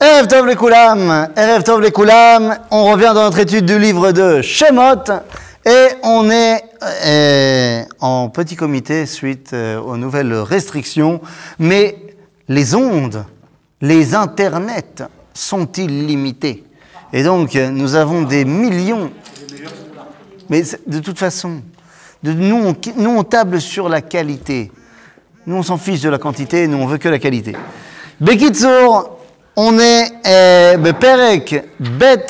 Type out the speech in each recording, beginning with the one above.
Erev Tov les Koulam, on revient dans notre étude du livre de Shemot et on est en petit comité suite aux nouvelles restrictions, mais les ondes, les internets sont-ils limités? Et donc nous avons des millions, mais de toute façon, nous on table sur la qualité, nous on s'en fiche de la quantité, nous on veut que la qualité. Bekitsour, on est Perek Bet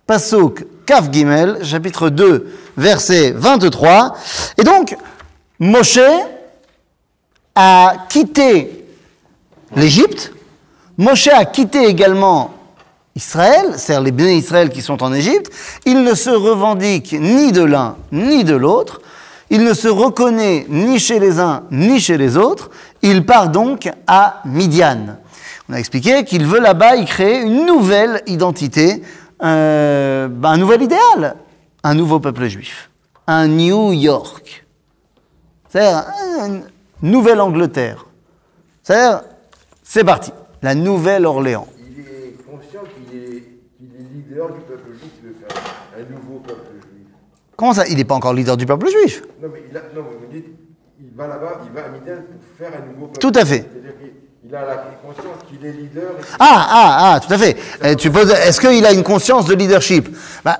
Pasuk Kaf Gimel, chapitre 2, verset 23. Et donc, Moshe a quitté l'Égypte. Moshe a quitté également Israël, c'est-à-dire les bénis Israël qui sont en Égypte. Il ne se revendique ni de l'un ni de l'autre. Il ne se reconnaît ni chez les uns ni chez les autres. Il part donc à Midian. On a expliqué qu'il veut là-bas y créer une nouvelle identité, un nouvel idéal, un nouveau peuple juif, un New York, c'est-à-dire une nouvelle Angleterre. C'est-à-dire, c'est parti, la Nouvelle-Orléans. Il est conscient qu'il est leader du peuple juif, il veut faire un nouveau peuple juif. Comment ça? Il n'est pas encore leader du peuple juif. Non, mais vous me dites, il va là-bas, il va à Midian pour faire un nouveau peuple. Tout à fait. Il a la conscience qu'il est leader. Tout à fait. Est-ce qu'il a une conscience de leadership?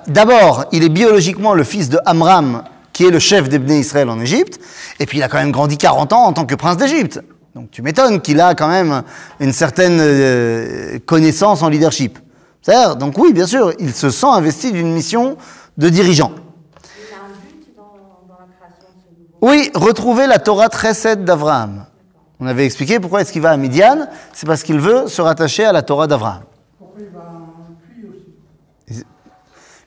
D'abord, il est biologiquement le fils de Amram, qui est le chef des Bnei Israël en Égypte, et puis il a quand même grandi 40 ans en tant que prince d'Égypte. Donc tu m'étonnes qu'il a quand même une certaine connaissance en leadership. C'est-à-dire, donc oui, bien sûr, il se sent investi d'une mission de dirigeant. Il a un but dans la création de ce nouveau. Oui, retrouver la Torah Chesed d'Avraham. On avait expliqué pourquoi est-ce qu'il va à Midian, c'est parce qu'il veut se rattacher à la Torah d'Avraham. Pourquoi il va à un puits aussi?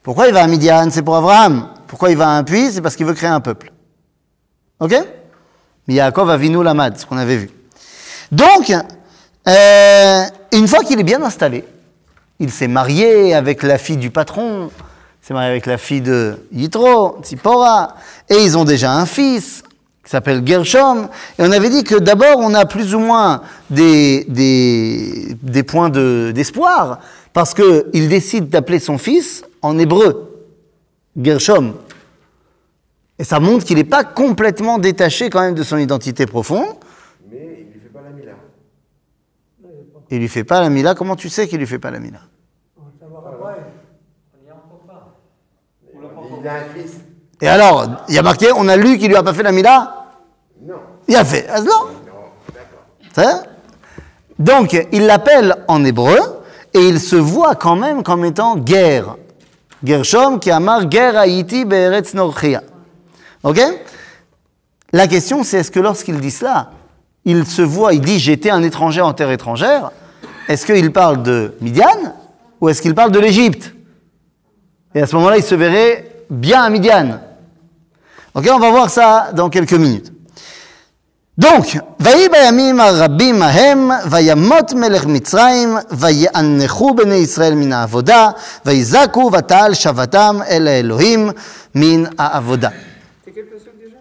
Pourquoi il va à Midian? C'est pour Avraham. Pourquoi il va à un puits? C'est parce qu'il veut créer un peuple. Ok? Yaakov Avinu Lamad, ce qu'on avait vu. Donc, une fois qu'il est bien installé, il s'est marié avec la fille du patron, il s'est marié avec la fille de Yitro, Tzipora, et ils ont déjà un fils qui s'appelle Gershom, et on avait dit que d'abord on a plus ou moins des points d'espoir, parce qu'il décide d'appeler son fils en hébreu, Gershom. Et ça montre qu'il n'est pas complètement détaché quand même de son identité profonde. Mais il ne lui fait pas la mila. Il lui fait pas la mila. Comment tu sais qu'il lui fait pas la mila? On va savoir après. Il a un fils. Et alors, il y a marqué, on a lu qu'il lui a pas fait la mila? Non. Il a fait. Ah, non. Non, d'accord. C'est donc, il l'appelle en hébreu, et il se voit quand même comme étant guerre. Gershom qui amar guerre Haïti be'eretz norchia. Ok? La question, c'est est-ce que lorsqu'il dit cela, il se voit, il dit j'étais un étranger en terre étrangère, est-ce qu'il parle de Midian ou est-ce qu'il parle de l'Égypte? Et à ce moment-là, il se verrait bien à Midian. Ok, on va voir ça dans quelques minutes. Donc, ויהי בימים הרבים ההם, וימות מלך מצרים, ויאנחו בני ישראל מן העבודה, ויזעקו ותעל שבתם אל האלוהים מן העבודה. C'est quel passage déjà?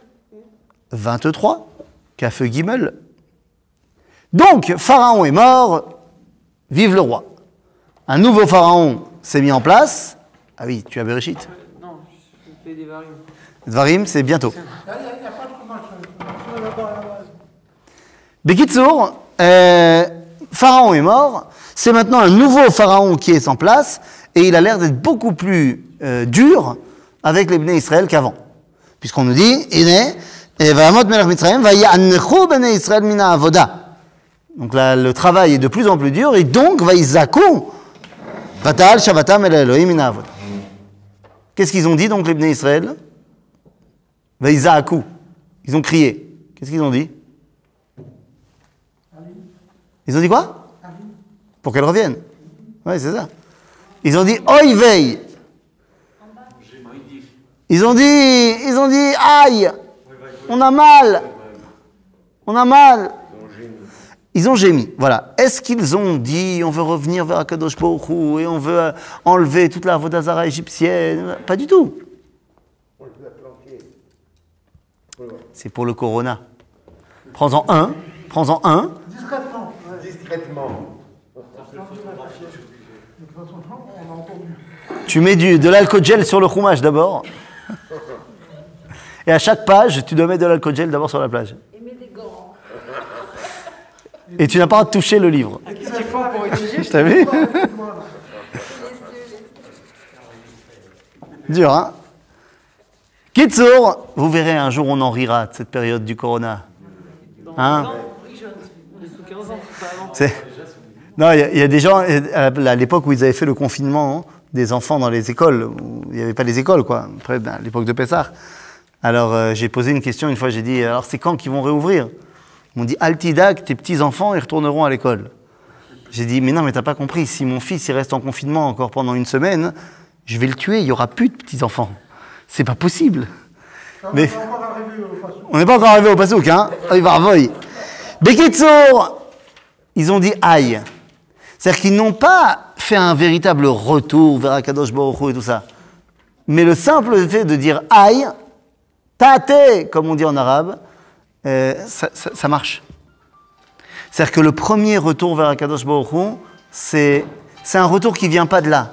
23, Kaf Gimel. Donc, Pharaon est mort, vive le roi. Un nouveau Pharaon s'est mis en place. Ah oui, tu as Bereshit. Non, je fais des varim. Dvarim, c'est bientôt. Il n'y a pas de commence. On va d'abord à la base. Bekitsour, Pharaon est mort, c'est maintenant un nouveau Pharaon qui est en place, et il a l'air d'être beaucoup plus dur avec les Bnei Israël qu'avant. Puisqu'on nous dit, donc là, le travail est de plus en plus dur, et donc, qu'est-ce qu'ils ont dit donc les Bnei Israël? Ils ont crié. Qu'est-ce qu'ils ont dit? Ils ont dit quoi? Pour qu'elle revienne. Oui, c'est ça. Ils ont dit Oy vey. Ils ont dit aïe. On a mal. On a mal. Ils ont gémi. Voilà. Est-ce qu'ils ont dit on veut revenir vers Akadosh Baruch Hu et on veut enlever toute la Avodah Zara égyptienne? Pas du tout. C'est pour le corona. Prends-en un. Discrètement. Discrètement. De toute façon, on a entendu. Tu mets de l'alcool gel sur le chumash d'abord. Et à chaque page, tu dois mettre de l'alcool gel d'abord sur la plage. Et mets des gants. Et tu n'as pas à toucher le livre. Qu'est-ce qu'il faut pour étudier? T'as vu? Dur, hein? Kitsour, vous verrez, un jour on en rira de cette période du corona. Hein? Oui, jeune. On est sous 15 ans, pas avant. Non, il y a des gens, à l'époque où ils avaient fait le confinement, hein, des enfants dans les écoles, où il n'y avait pas les écoles, quoi, après, à l'époque de Pessah. Alors, j'ai posé une question une fois, j'ai dit, alors c'est quand qu'ils vont réouvrir? Ils m'ont dit, Altidak, tes petits-enfants, ils retourneront à l'école. J'ai dit, mais non, mais t'as pas compris, si mon fils il reste en confinement encore pendant une semaine, je vais le tuer, il n'y aura plus de petits-enfants. C'est pas possible. Mais on n'est pas encore arrivé au Passouk, hein? Il va revoir. Bekitsour, ils ont dit aïe. C'est-à-dire qu'ils n'ont pas fait un véritable retour vers Akadosh Baruch Hu et tout ça. Mais le simple fait de dire aïe, tate, comme on dit en arabe, ça marche. C'est-à-dire que le premier retour vers Akadosh Baruch Hu, c'est un retour qui ne vient pas de là.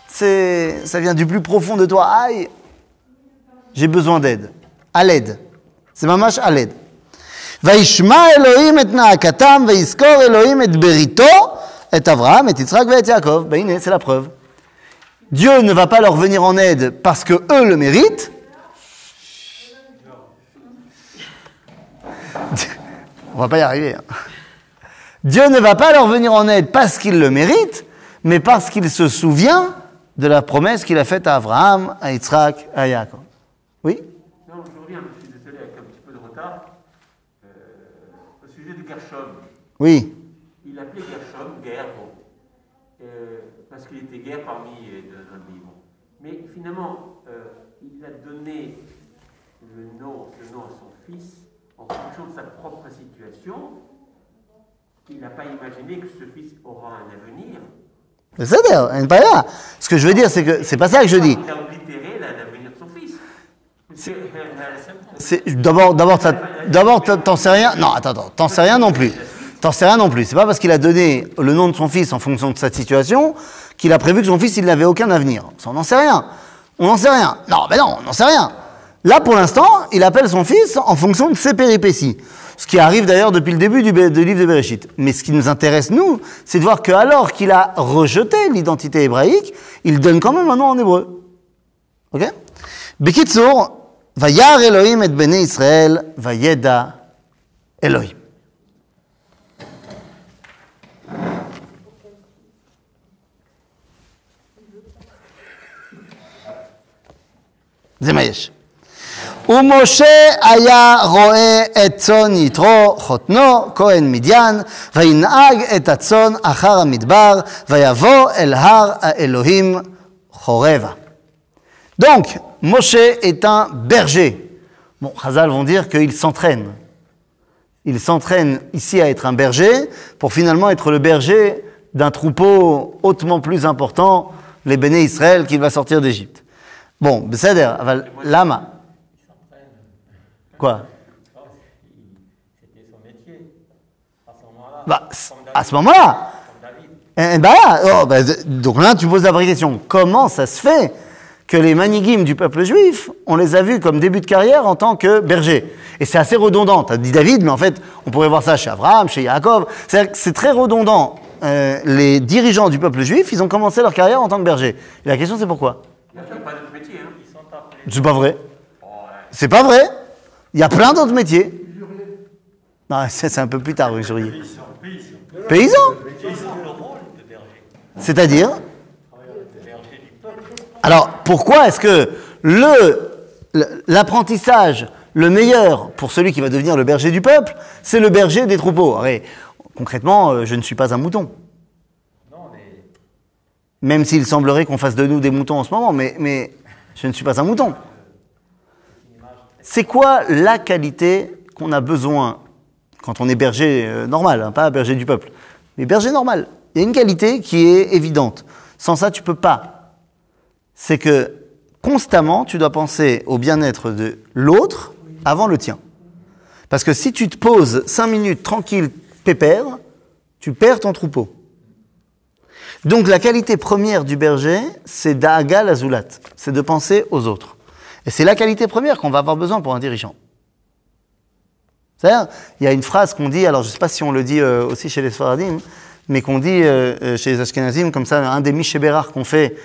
Ça vient du plus profond de toi. Aïe, j'ai besoin d'aide. À l'aide. C'est mamash à l'aide. Vaishma Elohim et Naakatam, Vaiskor Elohim et Berito, et Avraham, et Yitzhak, et Yaakov. Ben, c'est la preuve. Dieu ne va pas leur venir en aide parce que eux le méritent. On va pas y arriver. Hein. Dieu ne va pas leur venir en aide parce qu'ils le méritent, mais parce qu'il se souvient de la promesse qu'il a faite à Abraham, à Yitzhak, à Yaakov. Oui? Non, je reviens, je suis désolé avec un petit peu de retard. Au sujet de Gershom. Oui. Il appelait Gershom guerre, bon, parce qu'il était guerre parmi notre livre. Mais finalement, il a donné ce nom à son fils en fonction de sa propre situation. Il n'a pas imaginé que ce fils aura un avenir. C'est-à-dire, pas là. Ce que je veux dire, c'est que c'est pas ça que je dis. Il a oblitéré l'avenir de son fils. D'abord, t'en sais rien. Non, attends, t'en sais rien non plus. T'en sais rien non plus. C'est pas parce qu'il a donné le nom de son fils en fonction de sa situation qu'il a prévu que son fils, il n'avait aucun avenir. Ça, on n'en sait rien. On n'en sait rien. Non, mais non, on n'en sait rien. Là, pour l'instant, il appelle son fils en fonction de ses péripéties. Ce qui arrive d'ailleurs depuis le début du livre de Bereshit. Mais ce qui nous intéresse, nous, c'est de voir qu'alors qu'il a rejeté l'identité hébraïque, il donne quand même un nom en hébreu. Ok? Bekitsur, Vayar Elohim et Bnei Israël, Vayeda Elohim. זה מה יש. ומשה היה רואה את צאן יתרו חותנו כהן מדיין וינהג את הצאן אחר המדבר ויבוא אל הר האלוהים חורבה. Donc, Moshe est un berger. Bon, Chazal vont dire qu'il s'entraîne. Il s'entraîne ici à être un berger pour finalement être le berger d'un troupeau hautement plus important, les Béné Israël, qu'il va sortir d'Égypte. Bon, c'est-à-dire, lama. Quoi? C'était son métier. À ce moment-là. Bah, à ce moment-là. Donc là, tu poses la vraie question. Comment ça se fait que les manigim du peuple juif, on les a vus comme début de carrière en tant que bergers? Et c'est assez redondant. Tu as dit David, mais en fait, on pourrait voir ça chez Abraham, chez Yaakov. C'est très redondant. Les dirigeants du peuple juif, ils ont commencé leur carrière en tant que bergers. Et la question, c'est pourquoi? Il n'y a pas d'autre métier. Hein. Ils sont appelés. C'est pas vrai. C'est pas vrai. Il y a plein d'autres métiers. Non, c'est un peu plus tard, oui, usurier. Paysan. C'est-à-dire? Alors, pourquoi est-ce que l'apprentissage, le meilleur pour celui qui va devenir le berger du peuple, c'est le berger des troupeaux? Alors, concrètement, je ne suis pas un mouton. Même s'il semblerait qu'on fasse de nous des moutons en ce moment, mais je ne suis pas un mouton. C'est quoi la qualité qu'on a besoin quand on est berger normal, hein, pas berger du peuple, mais berger normal? Il y a une qualité qui est évidente. Sans ça, tu ne peux pas. C'est que constamment, tu dois penser au bien-être de l'autre avant le tien. Parce que si tu te poses 5 minutes tranquille, pépère, tu perds ton troupeau. Donc la qualité première du berger, c'est da'aga l'azulat, c'est de penser aux autres. Et c'est la qualité première qu'on va avoir besoin pour un dirigeant. C'est-à-dire, il y a une phrase qu'on dit, alors je ne sais pas si on le dit aussi chez les Sfaradim, mais qu'on dit chez les Ashkenazim, comme ça, un des Mishéberach qu'on fait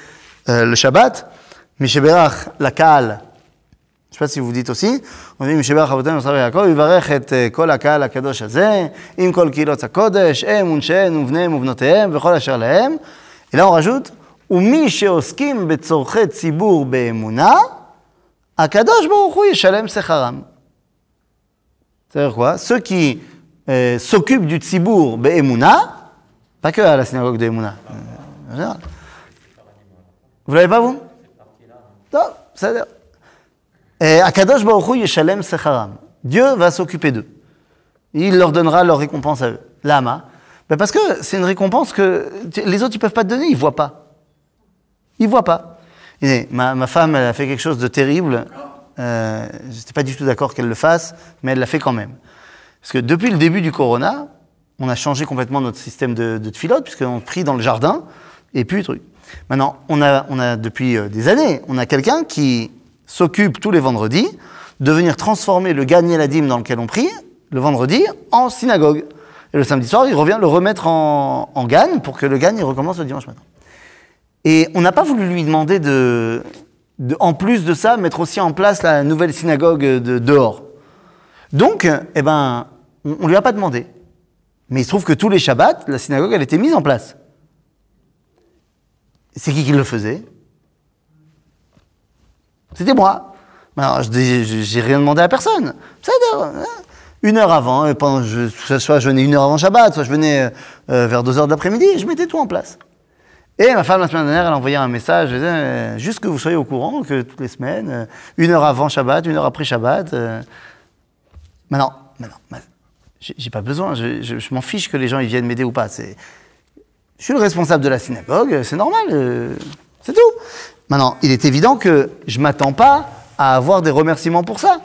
le Shabbat, Mishéberach, la Kaal. Je ne sais pas si vous dites aussi, on dit Mishéberach Avotenu Israël Yaakov, Yivarech et kol HaKaal HaKadosh Hazeh, im kol kilot HaKodesh, em unshen uvneim uvnotehem, vechol asher lehem. Et là on rajoute, Umi sheoskim betzorchet tzibur be'emuna, HaKadosh Baruch Hu yeshalem secharam. C'est-à-dire quoi? Ceux qui s'occupent du tzibour be'emuna, pas que à la synagogue de Emouna. Vous l'avez pas, vous? Non, c'est-à-dire. Akadosh Baruch Hu yeshalem secharam. Dieu va s'occuper d'eux. Il leur donnera leur récompense à eux. Lama. Ben parce que c'est une récompense que les autres, ils peuvent pas te donner, ils voient pas. Ils voient pas. Et ma femme, elle a fait quelque chose de terrible. Je n'étais pas du tout d'accord qu'elle le fasse, mais elle l'a fait quand même. Parce que depuis le début du corona, on a changé complètement notre système de tefilot, puisqu'on prie dans le jardin, et puis truc. Maintenant, on a depuis des années, on a quelqu'un qui s'occupe tous les vendredis de venir transformer le Gan Yeladim dans lequel on prie, le vendredi, en synagogue. Et le samedi soir, il revient le remettre en Gan pour que le Gan il recommence le dimanche matin. Et on n'a pas voulu lui demander en plus de ça, mettre aussi en place la nouvelle synagogue dehors. Donc, eh ben, on lui a pas demandé. Mais il se trouve que tous les Shabbats, la synagogue, elle était mise en place. C'est qui le faisait? C'était moi. Alors, j'ai rien demandé à personne. Une heure avant, soit je venais une heure avant Shabbat, soit je venais vers 2 heures de l'après-midi, et je mettais tout en place. Et ma femme, la semaine dernière, elle a envoyé un message, elle disait, juste que vous soyez au courant que toutes les semaines, 1 heure avant Shabbat, 1 heure après Shabbat. Maintenant, j'ai pas besoin, je m'en fiche que les gens ils viennent m'aider ou pas. Je suis le responsable de la synagogue, c'est normal, c'est tout. Maintenant, il est évident que je m'attends pas à avoir des remerciements pour ça.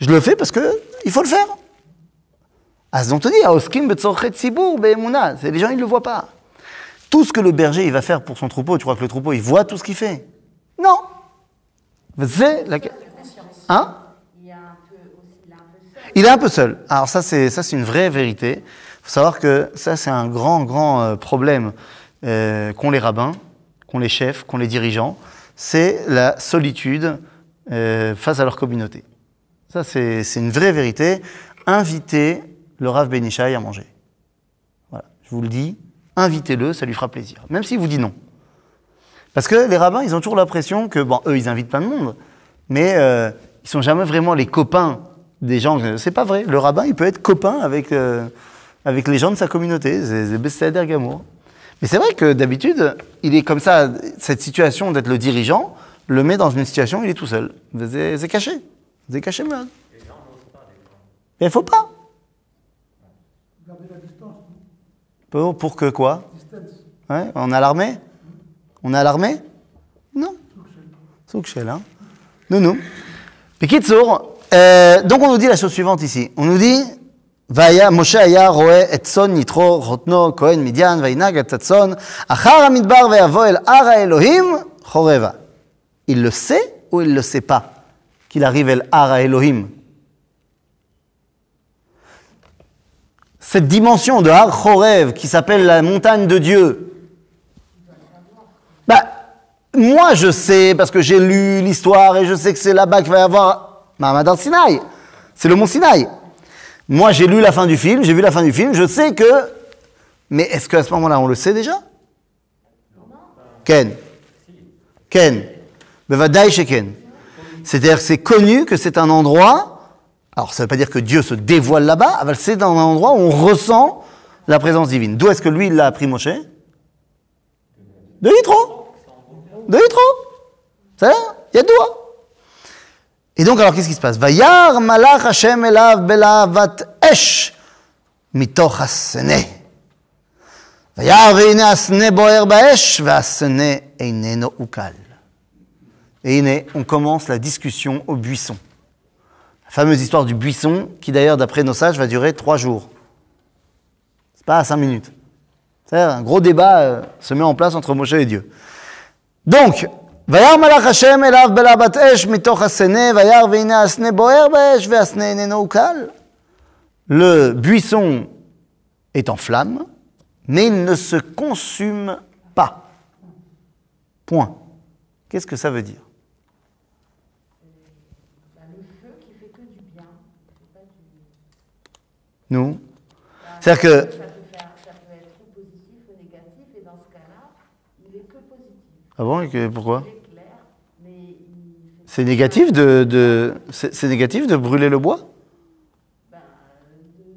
Je le fais parce que il faut le faire. As on te dit, Aoskim betzorchet tzibur be'emuna, les gens ils le voient pas. Tout ce que le berger il va faire pour son troupeau, tu crois que le troupeau il voit tout ce qu'il fait? Non. C'est la... Hein? Il est un peu seul. Alors ça c'est une vraie vérité. Il faut savoir que ça c'est un grand problème qu'ont les rabbins, qu'ont les chefs, qu'ont les dirigeants. C'est la solitude face à leur communauté. Ça c'est une vraie vérité. Invitez le Rav Ben Ishai à manger. Voilà, je vous le dis. Invitez-le, ça lui fera plaisir. Même s'il vous dit non. Parce que les rabbins, ils ont toujours l'impression que, bon, eux, ils invitent plein de monde, mais ils sont jamais vraiment les copains des gens. C'est pas vrai. Le rabbin, il peut être copain avec les gens de sa communauté. C'est Bessader Gamour. Mais c'est vrai que d'habitude, il est comme ça, cette situation d'être le dirigeant, le met dans une situation où il est tout seul. C'est caché. C'est caché, malade. Mais il faut pas. Garder la distance. Pour que quoi? Ouais, on est à l'armée? On est à l'armée? Non. Soukchel, hein? Non. Pikitsour, donc on nous dit la chose suivante ici. On nous dit, Vaya Moshe aya roe et son yitro rotno kohen Midian vainag et tzon achar hamidbar ve'avo el ara Elohim choreva. Il le sait ou il le sait pas qu'il arrive el ara Elohim? Cette dimension de Har Chorev qui s'appelle la montagne de Dieu, moi je sais parce que j'ai lu l'histoire et je sais que c'est là-bas qu'il va y avoir Mahamad al-Sinaï. C'est le mont Sinaï. Moi j'ai lu la fin du film, j'ai vu la fin du film, je sais que... Mais est-ce qu'à ce moment-là on le sait déjà? Ken. Bevadaï Sheken. C'est-à-dire que c'est connu que c'est un endroit... Alors, ça ne veut pas dire que Dieu se dévoile là-bas, c'est dans un endroit où on ressent la présence divine. D'où est-ce que lui, il l'a appris, Moshe? De Yitro. Ça, il y a deux doigts. Et donc, alors, qu'est-ce qui se passe? Vayar malach Hashem elav belavat esh mitoch hasene. Vayar veine hasene boer baesh ve'hasene eineno ukal. Et on commence la discussion au buisson. La fameuse histoire du buisson, qui d'ailleurs, d'après nos sages, va durer 3 jours. C'est pas à 5 minutes. C'est-à-dire, un gros débat se met en place entre Moshe et Dieu. Donc, Vayar malach Hashem elav bela bat esh mitoch hasene, vayar veine asne boer besh ve'asne eneno ukal. Le buisson est en flamme, mais il ne se consume pas. Point. Qu'est-ce que ça veut dire? Le feu qui fait que du bien. Pas du... Nous. C'est-à-dire que... Ça peut être ou positif ou négatif, et dans ce cas-là, il est que positif. Ah bon, et pourquoi? Il est clair, mais il... C'est négatif c'est négatif de brûler le bois? De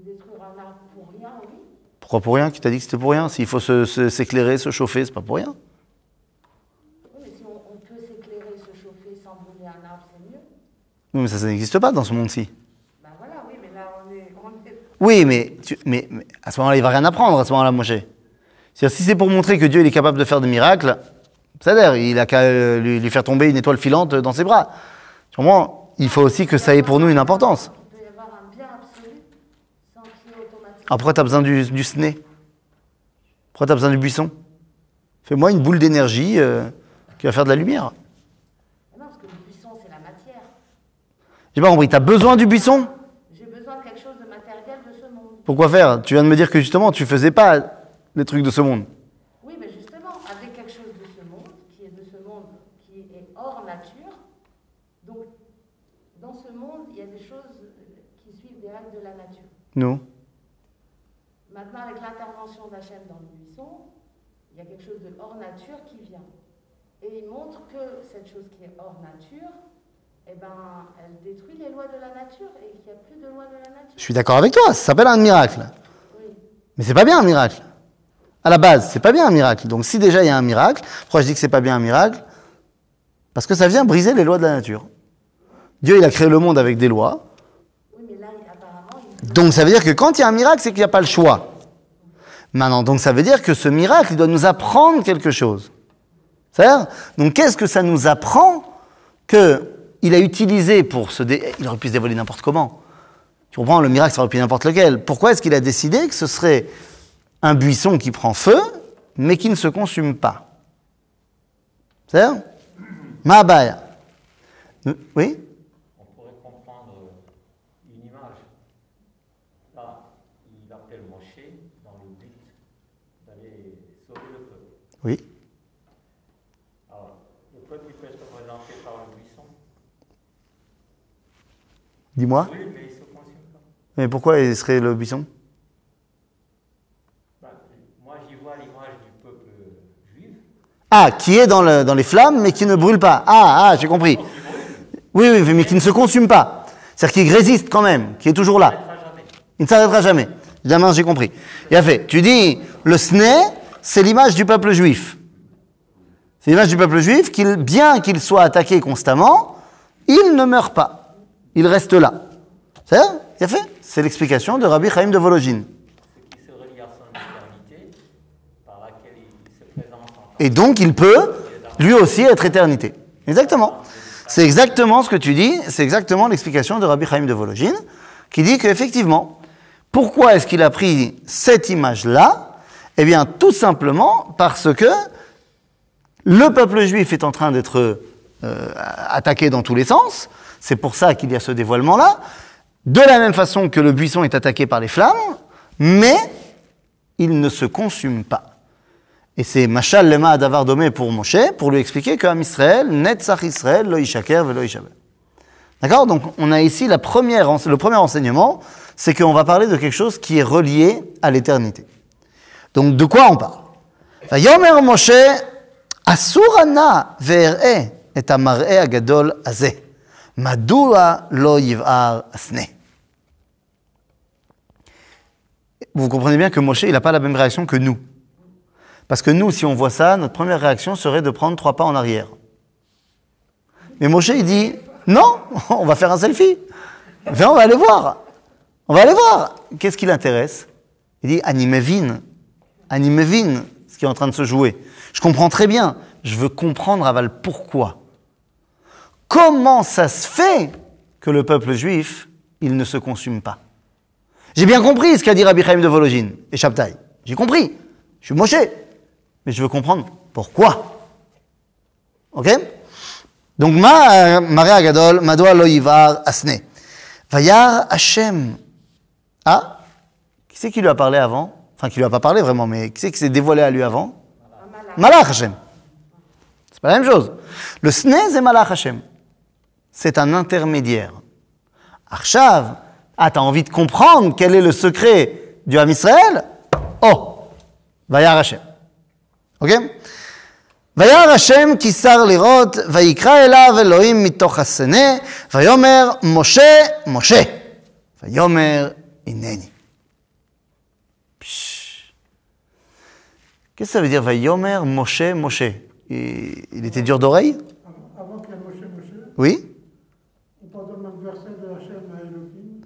détruire un arbre pour rien, oui. Pourquoi pour rien? Qui t'a dit que c'était pour rien? S'il faut s'éclairer, se chauffer, c'est pas pour rien. Oui, mais si on peut s'éclairer, se chauffer sans brûler un arbre, c'est mieux. Oui, mais ça n'existe pas dans ce monde-ci. Ben voilà, oui, mais là, on est... Oui, mais à ce moment-là, il va rien apprendre, à ce moment-là, Moshe. C'est-à-dire, si c'est pour montrer que Dieu il est capable de faire des miracles, c'est-à-dire, il a qu'à lui faire tomber une étoile filante dans ses bras. Sûrement, il faut aussi que ça ait pour nous une importance. Il peut y avoir un bien absolu sans qu'il y ait automatiquement... Alors, pourquoi tu as besoin du sné? Pourquoi tu as besoin du buisson? Fais-moi une boule d'énergie qui va faire de la lumière. Non, parce que le buisson, c'est la matière. J'ai pas compris, tu as besoin du buisson? J'ai besoin de quelque chose de matériel de ce monde. Pourquoi faire? Tu viens de me dire que justement, tu faisais pas les trucs de ce monde. Oui, mais justement, avec quelque chose de ce monde, qui est de ce monde, qui est hors nature, donc dans ce monde, il y a des choses qui suivent des règles de la nature. Nous. Maintenant, avec l'intervention d'Hachem dans le buisson, il y a quelque chose de hors nature qui vient. Et il montre que cette chose qui est hors nature, eh ben, elle détruit les lois de la nature et qu'il n'y a plus de lois de la nature. Je suis d'accord avec toi, ça s'appelle un miracle. Oui. Mais c'est pas bien un miracle. À la base, c'est pas bien un miracle. Donc si déjà il y a un miracle, pourquoi je dis que c'est pas bien un miracle? Parce que ça vient briser les lois de la nature. Dieu, il a créé le monde avec des lois. Oui, mais là, apparemment... Donc ça veut dire que quand il y a un miracle, c'est qu'il n'y a pas le choix. Maintenant, donc ça veut dire que ce miracle, il doit nous apprendre quelque chose. C'est-à-dire, donc qu'est-ce que ça nous apprend qu'il a utilisé pour il aurait pu se dévoiler n'importe comment. Tu comprends, le miracle, ça aurait pu n'importe lequel. Pourquoi est-ce qu'il a décidé que ce serait un buisson qui prend feu, mais qui ne se consume pas? C'est-à-dire, Ma'abaya. Oui? On pourrait comprendre une image. Là, il appelle Moshe dans le but d'aller sauver le peuple. Oui. Alors, le peuple il peut être représenté par un buisson. Dis-moi. Oui, mais il ne se consume pas. Mais pourquoi il serait le buisson? Moi, j'y vois l'image du peuple juif. Ah, qui est dans les flammes, mais qui ne brûle pas. J'ai compris. Oui, mais qui ne se consume pas. C'est-à-dire qu'il résiste quand même, qui est toujours là. Il ne s'arrêtera jamais. Évidemment, j'ai compris. Bien fait. Tu dis, le sné, c'est l'image du peuple juif. C'est l'image du peuple juif, bien qu'il soit attaqué constamment, il ne meurt pas. Il reste là. C'est ça? Bien fait. C'est l'explication de Rabbi Chaim de Volojine. Ce qui se relie à son éternité, par laquelle il se présente en tant Et donc, il peut, lui aussi, être éternité. Exactement. C'est exactement ce que tu dis, c'est exactement l'explication de Rabbi Chaim de Volojine, qui dit qu'effectivement, pourquoi est-ce qu'il a pris cette image-là? Eh bien, tout simplement parce que le peuple juif est en train d'être attaqué dans tous les sens, c'est pour ça qu'il y a ce dévoilement-là, de la même façon que le buisson est attaqué par les flammes, mais il ne se consume pas. Et c'est Mashal Lema Adavar Domé pour Moshe, pour lui expliquer qu'Am Israël, Netzach Israël, Lo Yishaker Velo Yishaber. D'accord? Donc on a ici le premier enseignement, c'est qu'on va parler de quelque chose qui est relié à l'éternité. Donc de quoi on parle? Vayomer Moshe, Asurana ve'er'e et amar'e agadol azeh. Madua lo yiv'ar asne. Vous comprenez bien que Moshe, il n'a pas la même réaction que nous. Parce que nous, si on voit ça, notre première réaction serait de prendre 3 pas en arrière. Mais Moshe, il dit, non, on va faire un selfie. Viens, on va aller voir. On va aller voir. Qu'est-ce qui l'intéresse? Il dit, Animevin, ce qui est en train de se jouer. Je comprends très bien. Je veux comprendre, Aval, pourquoi. Comment ça se fait que le peuple juif, il ne se consume pas? J'ai bien compris ce qu'a dit Rabbi Chaim de Volojine et Shabtai. J'ai compris. Je suis Moshe, mais je veux comprendre pourquoi. Ok? Donc, Maria Gadol, Madoa lo yivar asne. Vayar Hashem. Ah? Qui c'est qui lui a parlé avant? Enfin, qui lui a pas parlé vraiment, mais qui c'est qui s'est dévoilé à lui avant? Malach Hashem. C'est pas la même chose. Le sne, c'est Malach Hashem. C'est un intermédiaire. Arshav, t'as envie de comprendre quel est le secret du Ham Israël? Oh! Vayar Hashem. Ok? Vayar Hashem kisar lirot, vayikra elav Elohim mitoch hasene, vayomer Moshe, Moshe. Vayomer ineni. Qu'est-ce que ça veut dire, Vayomer Moshe, Moshe? Il était dur d'oreille? Avant qu'il y ait Moshe, Oui? on parle dans le même verset de Hachem à Elohim.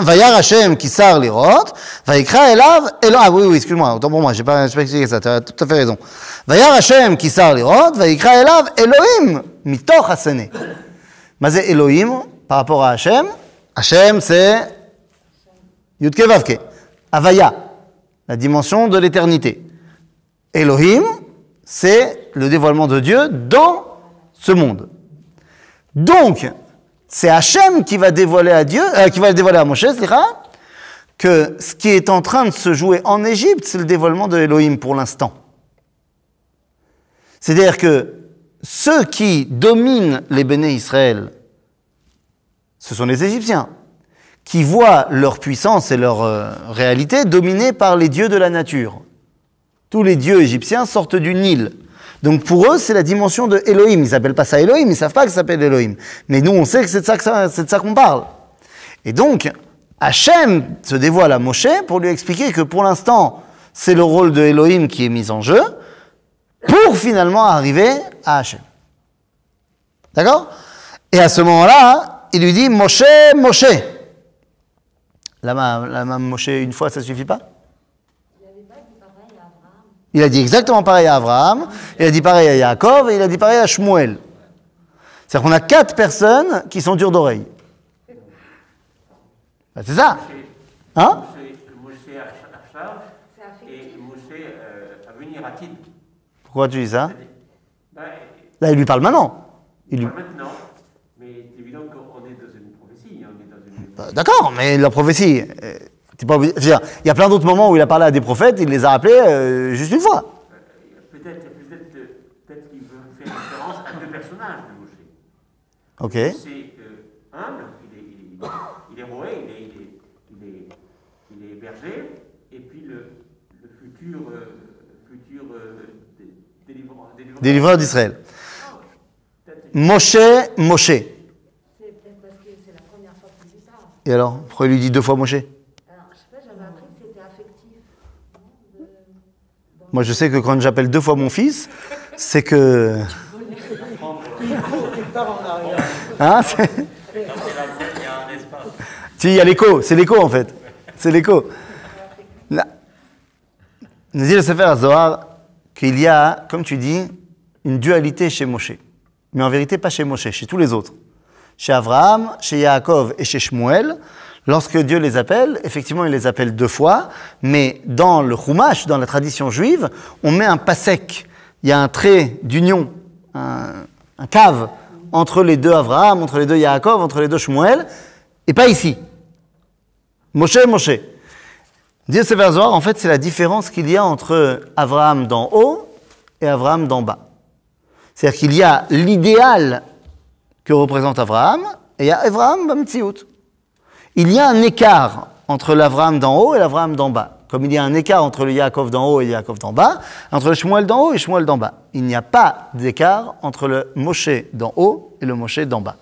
Vayar Hashem kisar lirot, vayikra elav Elohim. Ah oui, excuse-moi, autant pour moi, j'ai pas expliqué ça, tu as tout à fait raison. Vayar Hashem kisar lirot, vayikra elav Elohim mitoch hasene. Mazé Elohim par rapport à Hashem. Hashem c'est Yudke Vavke. Avaya, la dimension de l'éternité. Elohim, c'est le dévoilement de Dieu dans ce monde. Donc, c'est Hachem qui va dévoiler à Dieu, qui va dévoiler à Moshe, que ce qui est en train de se jouer en Égypte, c'est le dévoilement de Elohim pour l'instant. C'est-à-dire que ceux qui dominent les Béné Israël, ce sont les Égyptiens, qui voient leur puissance et leur réalité dominée par les dieux de la nature. Tous les dieux égyptiens sortent du Nil. Donc pour eux, c'est la dimension de Elohim. Ils ne s'appellent pas ça Elohim, ils ne savent pas que ça s'appelle Elohim. Mais nous, on sait que c'est de ça qu'on parle. Et donc, Hachem se dévoile à Moshe pour lui expliquer que pour l'instant, c'est le rôle de Elohim qui est mis en jeu, pour finalement arriver à Hachem. D'accord? Et à ce moment-là, il lui dit, Moshe, Moshe. La même Moshe une fois, ça ne suffit pas? Il n'avait pas dit pareil à Abraham. Il a dit exactement pareil à Abraham, il a dit pareil à Yaakov et il a dit pareil à Shmuel. C'est-à-dire qu'on a 4 personnes qui sont dures d'oreille. Ben, c'est ça. Hein? Moshe Achav et Moshe à venir à Tid. Pourquoi tu dis ça? Ben, Là, il lui parle maintenant. Il lui... pas maintenant, mais c'est évident qu'on est dans une prophétie. On est dans une... D'accord, mais la prophétie, t'es pas obligé... Il y a plein d'autres moments où il a parlé à des prophètes, il les a appelés juste une fois. Peut-être qu'il veut faire référence à 2 personnages de Moshe. Ok. C'est humble, il est roué, il est berger, et puis le futur Délivreur d'Israël. Moshe, Moshe. C'est peut-être parce que c'est la première fois qu'il dit ça. Et alors, pourquoi il lui dit 2 fois Moshe? Alors, je sais pas, j'avais appris que c'était affectif. Moi, je sais que quand j'appelle 2 fois mon fils, c'est que... Hein, c'est... Si, il y a l'écho, c'est l'écho en fait. C'est l'écho. Nous dit le Sefer Zohar qu'il y a, comme tu dis, une dualité chez Moshe. Mais en vérité, pas chez Moshe, chez tous les autres. Chez Abraham, chez Yaakov et chez Shmuel, lorsque Dieu les appelle, effectivement, il les appelle 2 fois, mais dans le Chumash, dans la tradition juive, on met un pasek. Il y a un trait d'union, un cave entre les 2 Abraham, entre les 2 Yaakov, entre les 2 Shmuel, et pas ici. Moshe, Moshe. Dire Sefer Zohar, en fait, c'est la différence qu'il y a entre Abraham d'en haut et Abraham d'en bas. C'est-à-dire qu'il y a l'idéal que représente Abraham, et il y a Abraham Bamtsiout. Il y a un écart entre l'Abraham d'en haut et l'Abraham d'en bas. Comme il y a un écart entre le Yaakov d'en haut et le Yaakov d'en bas, entre le Shmuel d'en haut et le Shmuel d'en bas. Il n'y a pas d'écart entre le Moshe d'en haut et le Moshe d'en bas.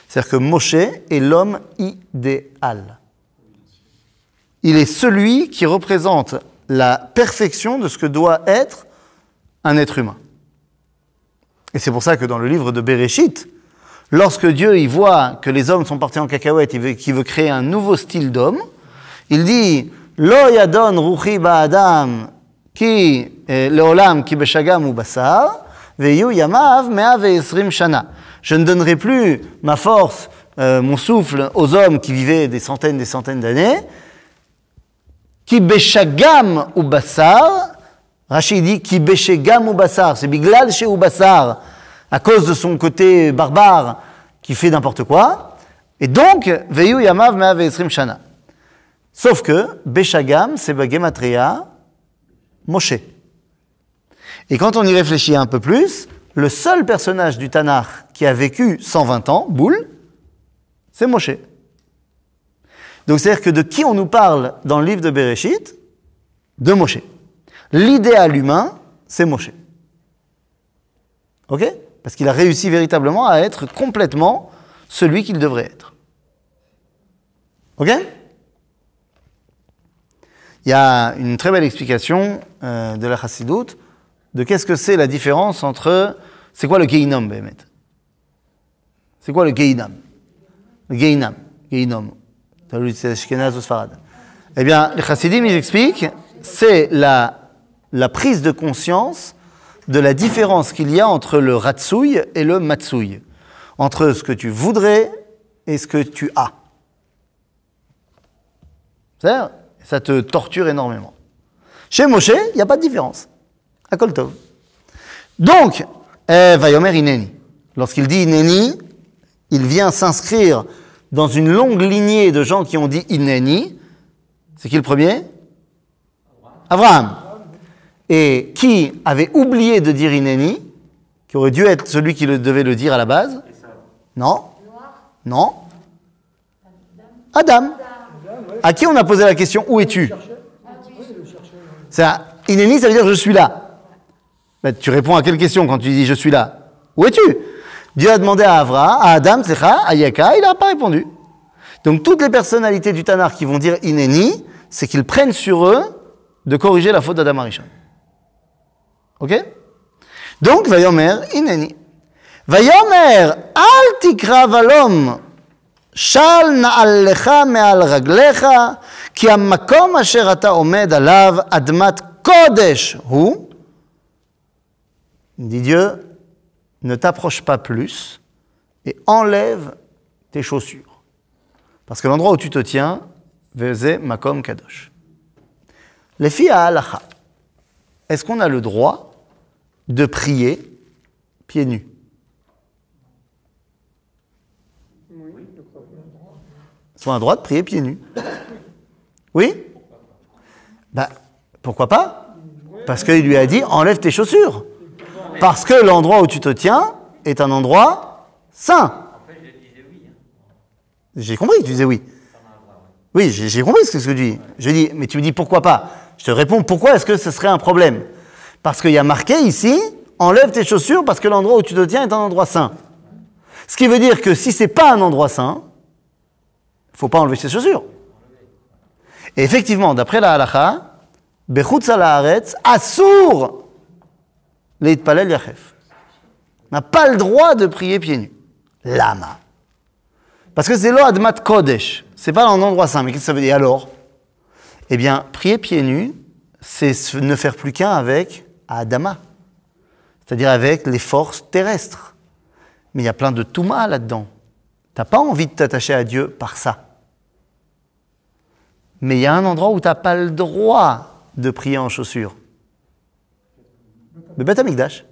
C'est-à-dire que Moshe est l'homme idéal. Il est celui qui représente la perfection de ce que doit être un être humain. Et c'est pour ça que dans le livre de Bereshit, lorsque Dieu y voit que les hommes sont partis en cacahuète, qu'il veut créer un nouveau style d'homme, il dit « Lo yadon ruchi ba'adam ki leolam ki beshagam u basar, veyu yamav mea ve'esrim shana » Je ne donnerai plus ma force, mon souffle aux hommes qui vivaient des centaines d'années, Ki beshagam ou bassar, Rashi dit ki beshagam ou bassar, c'est biglal chez ou bassar, à cause de son côté barbare qui fait n'importe quoi. Et donc, veyu yamav me'av esrim shana. Sauf que beshagam, c'est bagematria Moshe. Et quand on y réfléchit un peu plus, le seul personnage du Tanakh qui a vécu 120 ans, Boule, c'est Moshe. Donc c'est-à-dire que de qui on nous parle dans le livre de Bereshit? De Moshe. L'idéal humain, c'est Moshe. Ok? Parce qu'il a réussi véritablement à être complètement celui qu'il devrait être. Ok? Il y a une très belle explication de la Chassidoute de qu'est-ce que c'est la différence entre... C'est quoi le Gehinnom, Béhémet? C'est quoi le Gehinnom? Le Gehinnom. Gehinnom. C'est Ashkenaz ou Sfarad. Eh bien, les Chassidim, ils expliquent, c'est la prise de conscience de la différence qu'il y a entre le Ratsouille et le Matsouille. Entre ce que tu voudrais et ce que tu as. C'est-à-dire, ça te torture énormément. Chez Moshe, il n'y a pas de différence. Akol Tov. Donc, Vayomer Ineni. Lorsqu'il dit Ineni, il vient s'inscrire dans une longue lignée de gens qui ont dit Ineni. C'est qui le premier? Abraham. Et qui avait oublié de dire Ineni, qui aurait dû être celui qui devait le dire à la base? Non. Non. Adam. À qui on a posé la question, où es-tu? Ça, Ineni, ça veut dire je suis là. Ben, tu réponds à quelle question quand tu dis je suis là? Où es-tu? Dieu a demandé à Adam, à Yaka, il n'a pas répondu. Donc toutes les personnalités du Tanakh qui vont dire Ineni, c'est qu'ils prennent sur eux de corriger la faute d'Adam Arishon. Ok? Donc, Vayomer Ineni. Vayomer al tikra valom shal na'alecha me'al raglecha ki hamakom asher ata omed alav admat kodesh hu. Dit Dieu, ne t'approche pas plus et enlève tes chaussures. Parce que l'endroit où tu te tiens, Veze Makom Kadosh. Les filles à Halacha, est-ce qu'on a le droit de prier pieds nus? Est-ce qu'on a le droit de prier pieds nus? Oui? Ben, pourquoi pas? Parce qu'il lui a dit, enlève tes chaussures. Parce que l'endroit où tu te tiens est un endroit saint. En fait, je disais oui. J'ai compris que tu disais oui. Oui, j'ai compris ce que tu dis. Je dis, mais tu me dis pourquoi pas? Je te réponds, pourquoi est-ce que ce serait un problème? Parce qu'il y a marqué ici, enlève tes chaussures parce que l'endroit où tu te tiens est un endroit saint. Ce qui veut dire que si c'est pas un endroit saint, il ne faut pas enlever ses chaussures. Et effectivement, d'après la halacha, bechutz haaretz assour leitpalel yachef. On n'a pas le droit de prier pieds nus. Lama. Parce que c'est lo admat kodesh. C'est pas un endroit saint. Mais qu'est-ce que ça veut dire alors? Eh bien, prier pieds nus, c'est ne faire plus qu'un avec Adama. C'est-à-dire avec les forces terrestres. Mais il y a plein de touma là-dedans. Tu n'as pas envie de t'attacher à Dieu par ça. Mais il y a un endroit où tu n'as pas le droit de prier en chaussures. Le Beth Amikdash.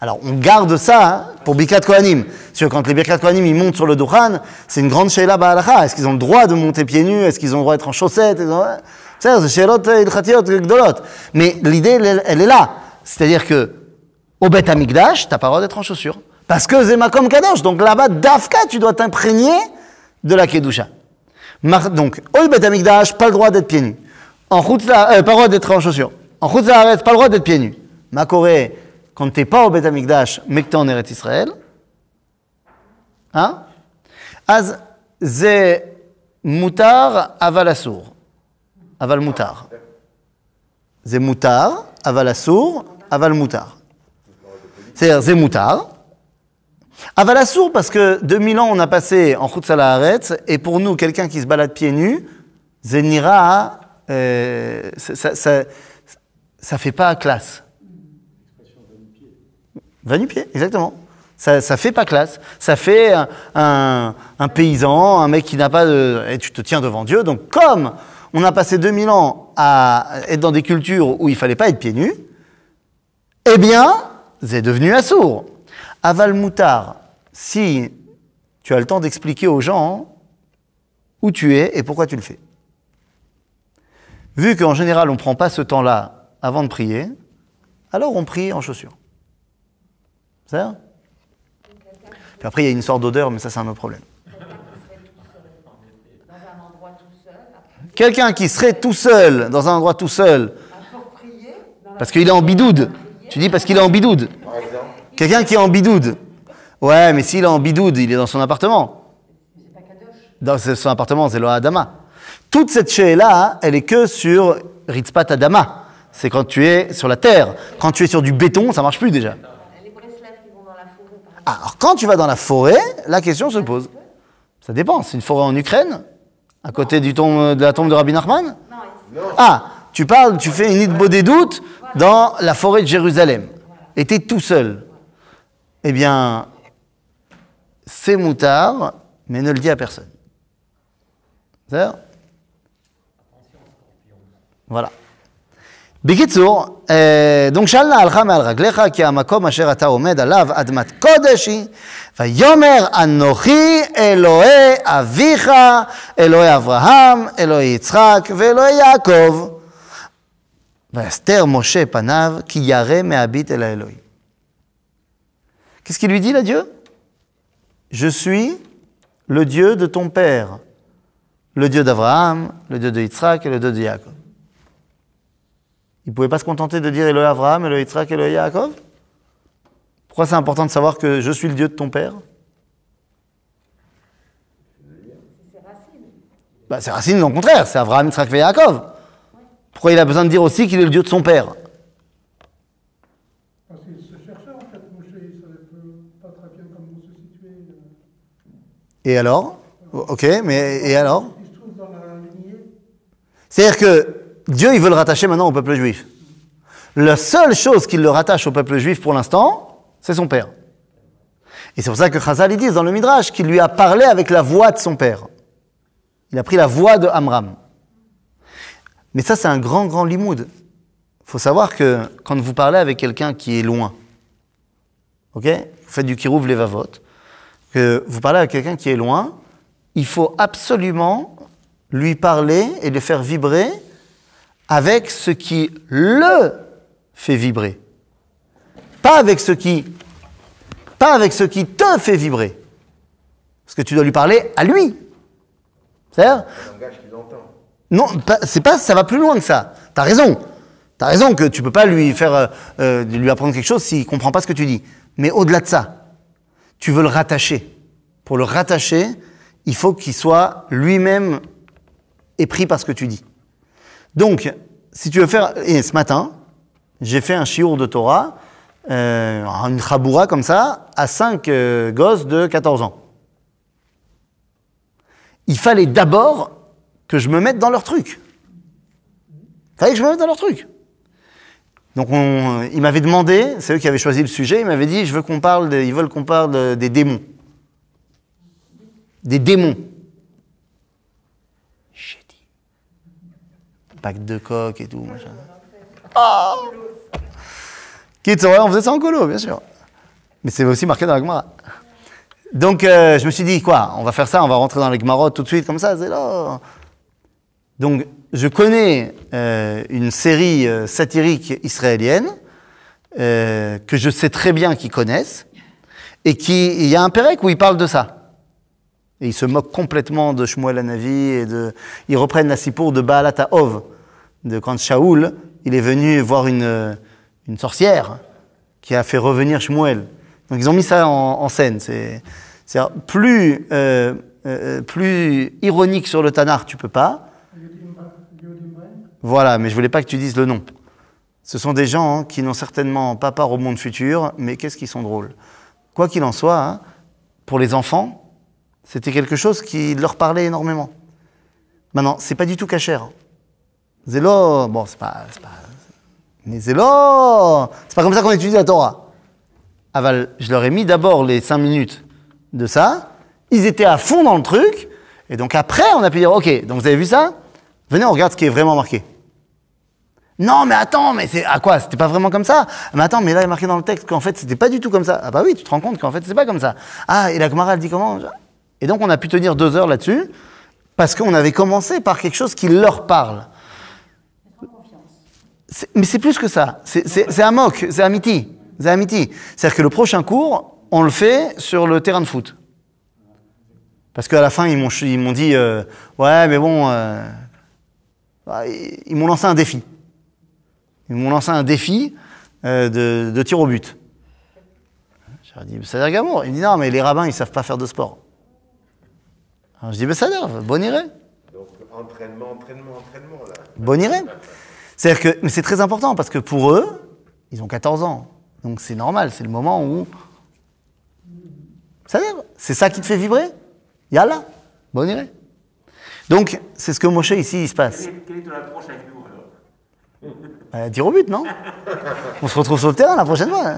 Alors, on garde ça pour Birkat Kohanim. Parce que quand les Birkat Kohanim ils montent sur le Dukhan, c'est une grande sheila ba'alacha. Est-ce qu'ils ont le droit de monter pieds nus? Est-ce qu'ils ont le droit d'être en chaussettes? C'est sheilot ilchatiot gdolot. Mais l'idée, elle est là. C'est-à-dire que au Beth Amikdash, tu n'as pas le droit d'être en chaussures. Parce que c'est Makom Kadosh. Donc là-bas, d'Afka, tu dois t'imprégner de la Kedusha. Donc, au Beth Amikdash, pas le droit d'être pieds nus. En route, pas le droit d'être en chaussures. En route, pas le droit d'être pieds nus. Makoré, quand tu n'es pas au Beth Amikdash, mais que tu es en Eretz Israël, hein? Az ze mutar aval assour. Aval mutar. Ze mutar, aval assour, aval mutar. C'est-à-dire, ze mutar. Aval assour, parce que 2000 ans, on a passé en Chutz Haaretz, et pour nous, quelqu'un qui se balade pieds nus, ze nira, ça fait pas classe. Va nu-pied, exactement. Ça fait pas classe. Ça fait un paysan, un mec qui n'a pas de... Et tu te tiens devant Dieu. Donc, comme on a passé 2000 ans à être dans des cultures où il fallait pas être pieds nus, eh bien, c'est devenu assourd. Aval moutar, si tu as le temps d'expliquer aux gens où tu es et pourquoi tu le fais. Vu qu'en général, on ne prend pas ce temps-là avant de prier, alors on prie en chaussures. C'est ça? Puis après, il y a une sorte d'odeur, mais ça, c'est un autre problème. Quelqu'un qui serait tout seul, dans un endroit tout seul, parce qu'il est en bidoude. Tu dis parce qu'il est en bidoude. Par exemple. Quelqu'un qui est en bidoude. Ouais, mais s'il est en bidoude, il est dans son appartement. Dans son appartement, c'est le Adama. Toute cette chéla, elle est que sur Ritzpat Adama. C'est quand tu es sur la terre. Quand tu es sur du béton, ça marche plus déjà. Les Breslev qui vont dans la forêt, par exemple. Alors, quand tu vas dans la forêt, la question se pose. Ça dépend. C'est une forêt en Ukraine, à côté de la tombe de Rabbi Nachman. Non, ici. Ah, tu fais une idée des doutes dans la forêt de Jérusalem. Et tu es tout seul. Eh bien, c'est moutard, mais ne le dis à personne. C'est ça? Voilà. בקיצור, donc שאלנה הלכה מעל רגליך, כי המקום אשר אתה עומד עליו אדמת קודש היא, ויאמר אנוכי אלוהי אביך, אלוהי אברהם, אלוהי יצחק ואלוהי יעקב. ויסתר משה פניו, כי ירא מהביט אל האלוהים. Qu'est-ce qu'il lui dit là, Dieu? Je suis le Dieu de ton père, le Dieu d'Abraham, le Dieu de Yitzhak et le Dieu de Yaakov. Il ne pouvait pas se contenter de dire Elohe Abraham, Elohe Yitzhak, Elohe Yaakov? Pourquoi c'est important de savoir que je suis le Dieu de ton père? C'est Racine. Bah, c'est Racine, au contraire, c'est Abraham, Yitzhak et Yaakov. Pourquoi il a besoin de dire aussi qu'il est le Dieu de son père? Parce qu'il se cherchait en fait, Moshe, il ne savait pas très bien comment se situer. Et alors? Ok, mais et alors? Il se trouve dans la lignée. C'est-à-dire que Dieu, il veut le rattacher maintenant au peuple juif. La seule chose qu'il le rattache au peuple juif pour l'instant, c'est son père. Et c'est pour ça que Chazal, ils disent dans le Midrash qu'il lui a parlé avec la voix de son père. Il a pris la voix de Amram. Mais ça, c'est un grand, grand limoud. Il faut savoir que quand vous parlez avec quelqu'un qui est loin, ok, vous faites du kirouv levavot, que vous parlez avec quelqu'un qui est loin, il faut absolument lui parler et le faire vibrer avec ce qui le fait vibrer. Pas avec ce qui te fait vibrer. Parce que tu dois lui parler à lui. C'est-à-dire? Un langage qu'il entend. Non, ça va plus loin que ça. T'as raison que tu peux pas lui faire, lui apprendre quelque chose s'il ne comprend pas ce que tu dis. Mais au-delà de ça, tu veux le rattacher. Pour le rattacher, il faut qu'il soit lui-même épris par ce que tu dis. Donc, si tu veux faire... Et ce matin, j'ai fait un shiur de Torah, une chaboura comme ça, à 5 gosses de 14 ans. Il fallait d'abord que je me mette dans leur truc. Donc, ils m'avaient demandé, c'est eux qui avaient choisi le sujet, ils m'avaient dit, ils veulent qu'on parle des démons. Des démons. J'ai dit. Pack de coq et tout, machin. Ah! Kids, ouais, on faisait ça en colo, bien sûr. Mais c'est aussi marqué dans la Gemara. Donc, je me suis dit, quoi, on va faire ça, on va rentrer dans les Gemarot tout de suite, comme ça, c'est là. Donc, je connais une série satirique israélienne que je sais très bien qu'ils connaissent, et il y a un pérec où ils parlent de ça. Et ils se moquent complètement de Shmuel Hanavi, et ils reprennent la sipour de Baalat HaOv, de quand Shaoul, il est venu voir une sorcière qui a fait revenir Shmuel. Donc ils ont mis ça en scène. C'est plus ironique sur le Tanakh, tu peux pas. Voilà, mais je voulais pas que tu dises le nom. Ce sont des gens qui n'ont certainement pas part au monde futur, mais qu'est-ce qu'ils sont drôles. Quoi qu'il en soit, pour les enfants, c'était quelque chose qui leur parlait énormément. Maintenant, c'est pas du tout cachère. Zélo, bon, mais zélo, c'est pas comme ça qu'on étudie la Torah. Aval, je leur ai mis d'abord les 5 minutes de ça. Ils étaient à fond dans le truc. Et donc après, on a pu dire, ok, donc vous avez vu ça? Venez, on regarde ce qui est vraiment marqué. Non, mais attends, mais c'est à quoi? C'était pas vraiment comme ça? Mais attends, mais là, il est marqué dans le texte qu'en fait, c'était pas du tout comme ça. Ah bah oui, tu te rends compte qu'en fait, c'est pas comme ça. Ah, et la Gemara, elle dit comment? Et donc, on a pu tenir 2 heures là-dessus, parce qu'on avait commencé par quelque chose qui leur parle. Mais c'est plus que ça. C'est un mock, c'est amiti. C'est amiti. C'est-à-dire que le prochain cours, on le fait sur le terrain de foot. Parce qu'à la fin, ils m'ont dit, ouais, mais bon, ils m'ont lancé un défi. Ils m'ont lancé un défi de tir au but. J'ai dit, ça a l'air gamour. Il me dit, non, mais les rabbins, ils savent pas faire de sport. Alors je dis, ça a l'air, bon iré. Donc, entraînement, là. Bon iré. C'est-à-dire que, mais c'est très important, parce que pour eux, ils ont 14 ans. Donc c'est normal, c'est le moment où... Ça a l'air, c'est ça qui te fait vibrer. Yallah, bon iré. Donc, c'est ce que Moshe, ici, il se passe. Quelle est ton approche avec nous alors? Tir au but, non? On se retrouve sur le terrain la prochaine fois.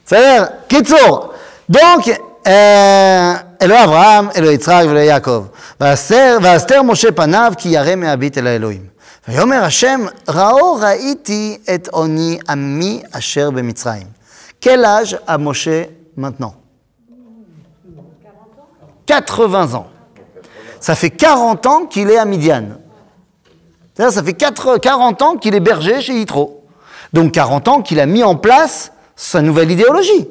Ça a l'air, Kitsour. Donc, Elo Avraham, Elo Yitzhak, Elo Yaakov. Vaster Moshe panav ki yare me'abit el Elohim. ויאמר השם, ראו ראיתי את עוני עמי אשר במצרים. Quel âge a Moshe maintenant? 80 ans. Ça fait 40 ans qu'il est à Midian. C'est-à-dire, ça fait 40 ans qu'il est berger chez Yitro. Donc 40 ans qu'il a mis en place sa nouvelle idéologie.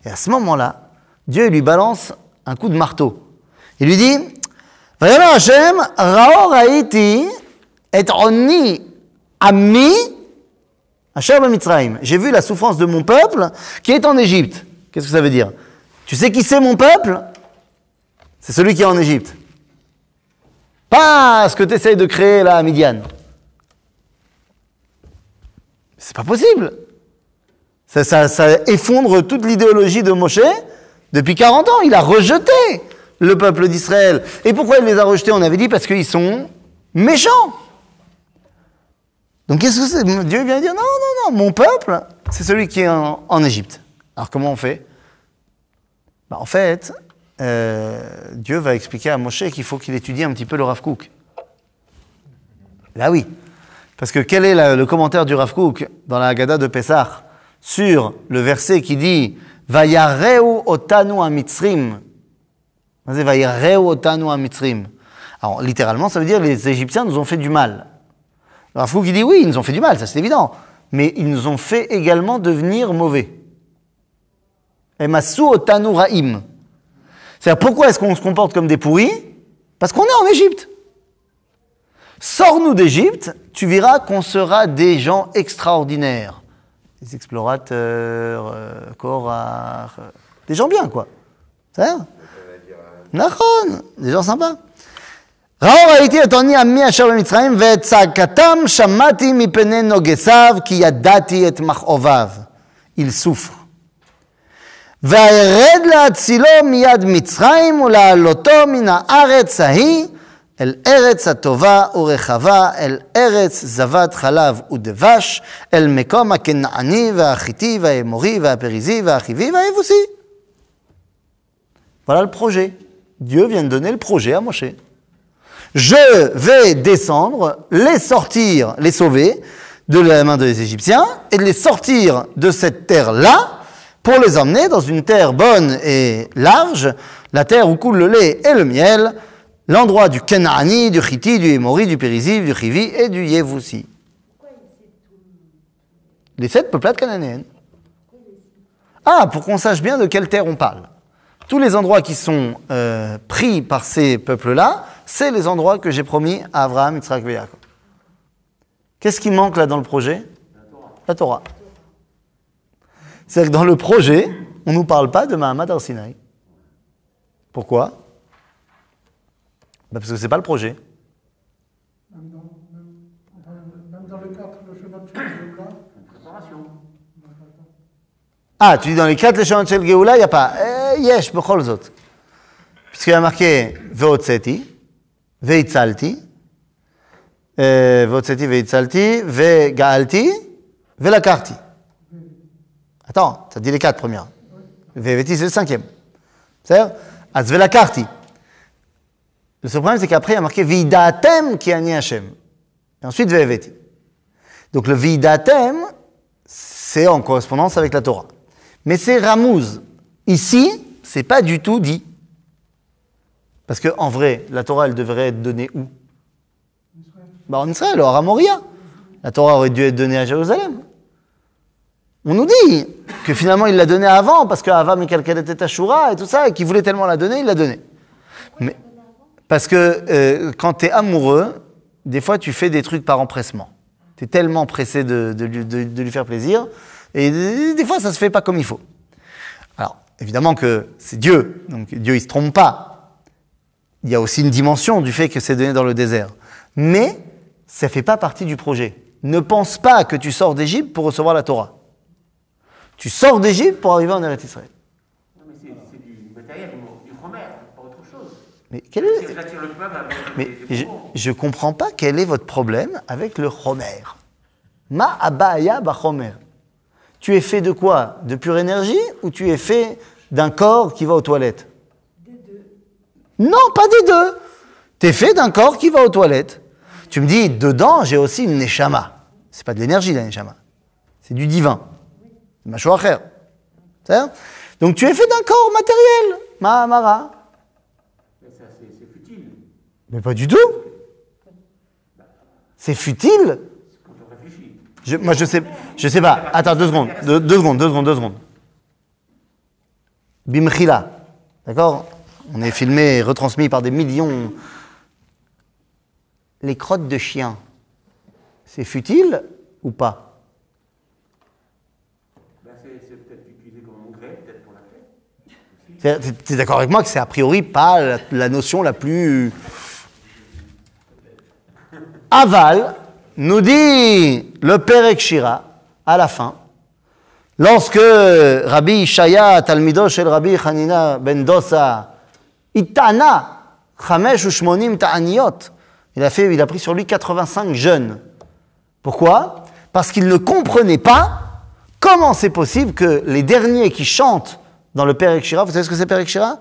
Et à ce moment-là, Dieu lui balance un coup de marteau. Il lui dit, ויאמר השם, ראו ראיתי את עוני עמי אשר במצרים. J'ai vu la souffrance de mon peuple qui est en Égypte. Qu'est-ce que ça veut dire? Tu sais qui c'est mon peuple? C'est celui qui est en Égypte. Pas ce que tu essayes de créer là à Midian. C'est pas possible. Ça effondre toute l'idéologie de Moshe depuis 40 ans. Il a rejeté le peuple d'Israël. Et pourquoi il les a rejetés? On avait dit parce qu'ils sont méchants. Donc qu'est-ce que c'est? Dieu vient dire non, mon peuple, c'est celui qui est en Égypte. Alors comment on fait? En fait, Dieu va expliquer à Moshe qu'il faut qu'il étudie un petit peu le Rav Kook. Là oui. Parce que quel est le commentaire du Rav Kook dans la Haggadah de Pessah sur le verset qui dit « Vayareu otanu ha-mitzrim » Alors, littéralement, ça veut dire les Égyptiens nous ont fait du mal. Le Rav Kook, il dit oui, ils nous ont fait du mal, ça c'est évident. Mais ils nous ont fait également devenir mauvais. Emasu otanu ra'im. C'est-à-dire, pourquoi est-ce qu'on se comporte comme des pourris? Parce qu'on est en Égypte. Sors-nous d'Égypte, tu verras qu'on sera des gens extraordinaires. Des explorateurs, Korach, des gens bien, quoi. C'est ça? נכון, des gens sympas. ראו ראיתי את עוני עמי אשר במצרים ואת צעקתם שמעתי מפני נוגסיו כי ידעתי את מכאוביו. Il souffre. וארד להצילו מיד מצרים ולהעלותו מן הארץ ההיא אל ארץ הטובה ורחבה, אל ארץ זבת חלב ודבש, אל מקום הכנעני והחיתי והאמורי והפריזי והחיבי והיבוסי. Voilà le projet. Dieu vient de donner le projet à Moshe. Je vais descendre, les sortir, les sauver de la main des Égyptiens et de les sortir de cette terre-là pour les emmener dans une terre bonne et large, la terre où coule le lait et le miel, l'endroit du Kenaani, du Chiti, du Émori, du Périzi, du Chivi et du Yevoussi. Les 7 peuplades cananéennes. Ah, pour qu'on sache bien de quelle terre on parle. Tous les endroits qui sont pris par ces peuples-là, c'est les endroits que j'ai promis à Abraham, Yitzhak et Yaakov. Qu'est-ce qui manque là dans le projet? La Torah. C'est-à-dire que dans le projet, on ne nous parle pas de Mahamad Har Sinaï. Pourquoi? Parce que ce n'est pas le projet. Même dans le cadre de Shemot Shel Geoula. Ah, tu dis dans les 4 Leshonot Shel Geoula, il n'y a pas. Yesh, bechol zot. Puisqu'il y a marqué Ve'otzeti, Ve'itzalti, Ve'otzeti, Ve'itzalti, Ve'ga'alti, Ve'lakarti. Attends, ça dit les 4 premières. Ve'veti, c'est le 5e. C'est-à-dire, Az Ve'lakarti. Le seul problème, c'est qu'après, il y a marqué Vidatem ki ani Hashem. Et ensuite, Ve'eveti. Donc le Vidatem, c'est en correspondance avec la Torah. Mais c'est Ramouz. Ici, c'est pas du tout dit. Parce qu'en vrai, la Torah, elle devrait être donnée où? Bah, en Israël, à Moria. La Torah aurait dû être donnée à Jérusalem. On nous dit que finalement, il l'a donnée avant, parce qu'Ava Mekalkelet et Ashura et tout ça, et qu'il voulait tellement la donner, il l'a donnée. Mais, parce que quand tu es amoureux, des fois, tu fais des trucs par empressement. Tu es tellement pressé de lui faire plaisir, et des fois, ça se fait pas comme il faut. Alors, évidemment que c'est Dieu, donc Dieu, il se trompe pas. Il y a aussi une dimension du fait que c'est donné dans le désert. Mais ça fait pas partie du projet. Ne pense pas que tu sors d'Égypte pour recevoir la Torah. Tu sors d'Égypte pour arriver en Eretz Israël. Non, mais c'est du matériel, du Homer, pas autre chose. Mais quel est... J'attire le peuple avec Mais des je comprends pas quel est votre problème avec le Homer. Ma abaya ba Homer. Tu es fait de quoi? De pure énergie ou tu es fait d'un corps qui va aux toilettes? Des deux. Non, pas des deux. Tu es fait d'un corps qui va aux toilettes. Tu me dis, dedans, j'ai aussi une neshama. C'est pas de l'énergie, la neshama. C'est du divin. C'est ma shoacher. Donc tu es fait d'un corps matériel. Mahamara. Mais ça, c'est futile. Mais pas du tout. C'est futile. Quand on réfléchit. Moi, je sais pas. Attends, deux secondes. Bimchila. D'accord? On est filmé et retransmis par des millions. Les crottes de chien, c'est futile ou pas? Ben, c'est peut-être utilisé comme engrais, peut-être pour la fête. Tu es d'accord avec moi que c'est a priori pas la notion la plus... Aval, nous dit le Perek Shira, à la fin, lorsque Rabbi Shaya, Talmido shel Rabbi Hanina ben Dosa, Itana, Chamesh ou Shmonim ta'aniyot, il a pris sur lui 85 jeunes. Pourquoi? Parce qu'il ne comprenait pas comment c'est possible que les derniers qui chantent dans le Perek Shira, vous savez ce que c'est Perek Shira?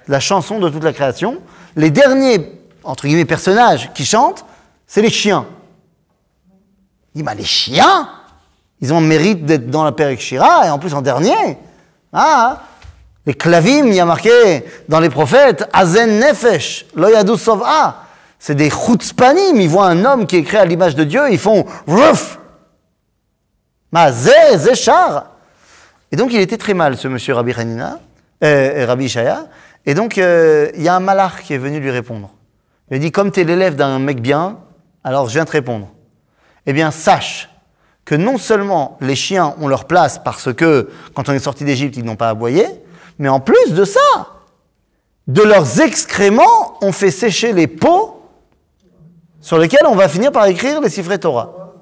La chanson de toute la création. Les derniers, entre guillemets, personnages qui chantent, c'est les chiens. Il dit, bah, les chiens, ils ont le mérite d'être dans la Perek Shira, et en plus en dernier. Ah, les klavim, il y a marqué dans les prophètes, Azen Nefesh, Lo Yadu Sov'a. C'est des chutzpanim, ils voient un homme qui est créé à l'image de Dieu, ils font Rouf! Ma zé char! Et donc il était très mal, ce monsieur Rabbi Hanina, Rabbi Shaya, et donc il y a un malach qui est venu lui répondre. Il a dit, comme tu es l'élève d'un mec bien, alors je viens te répondre. Eh bien, sache que non seulement les chiens ont leur place parce que, quand on est sorti d'Égypte, ils n'ont pas aboyé, mais en plus de ça, de leurs excréments, on fait sécher les peaux sur lesquels on va finir par écrire les Sifrei Torah.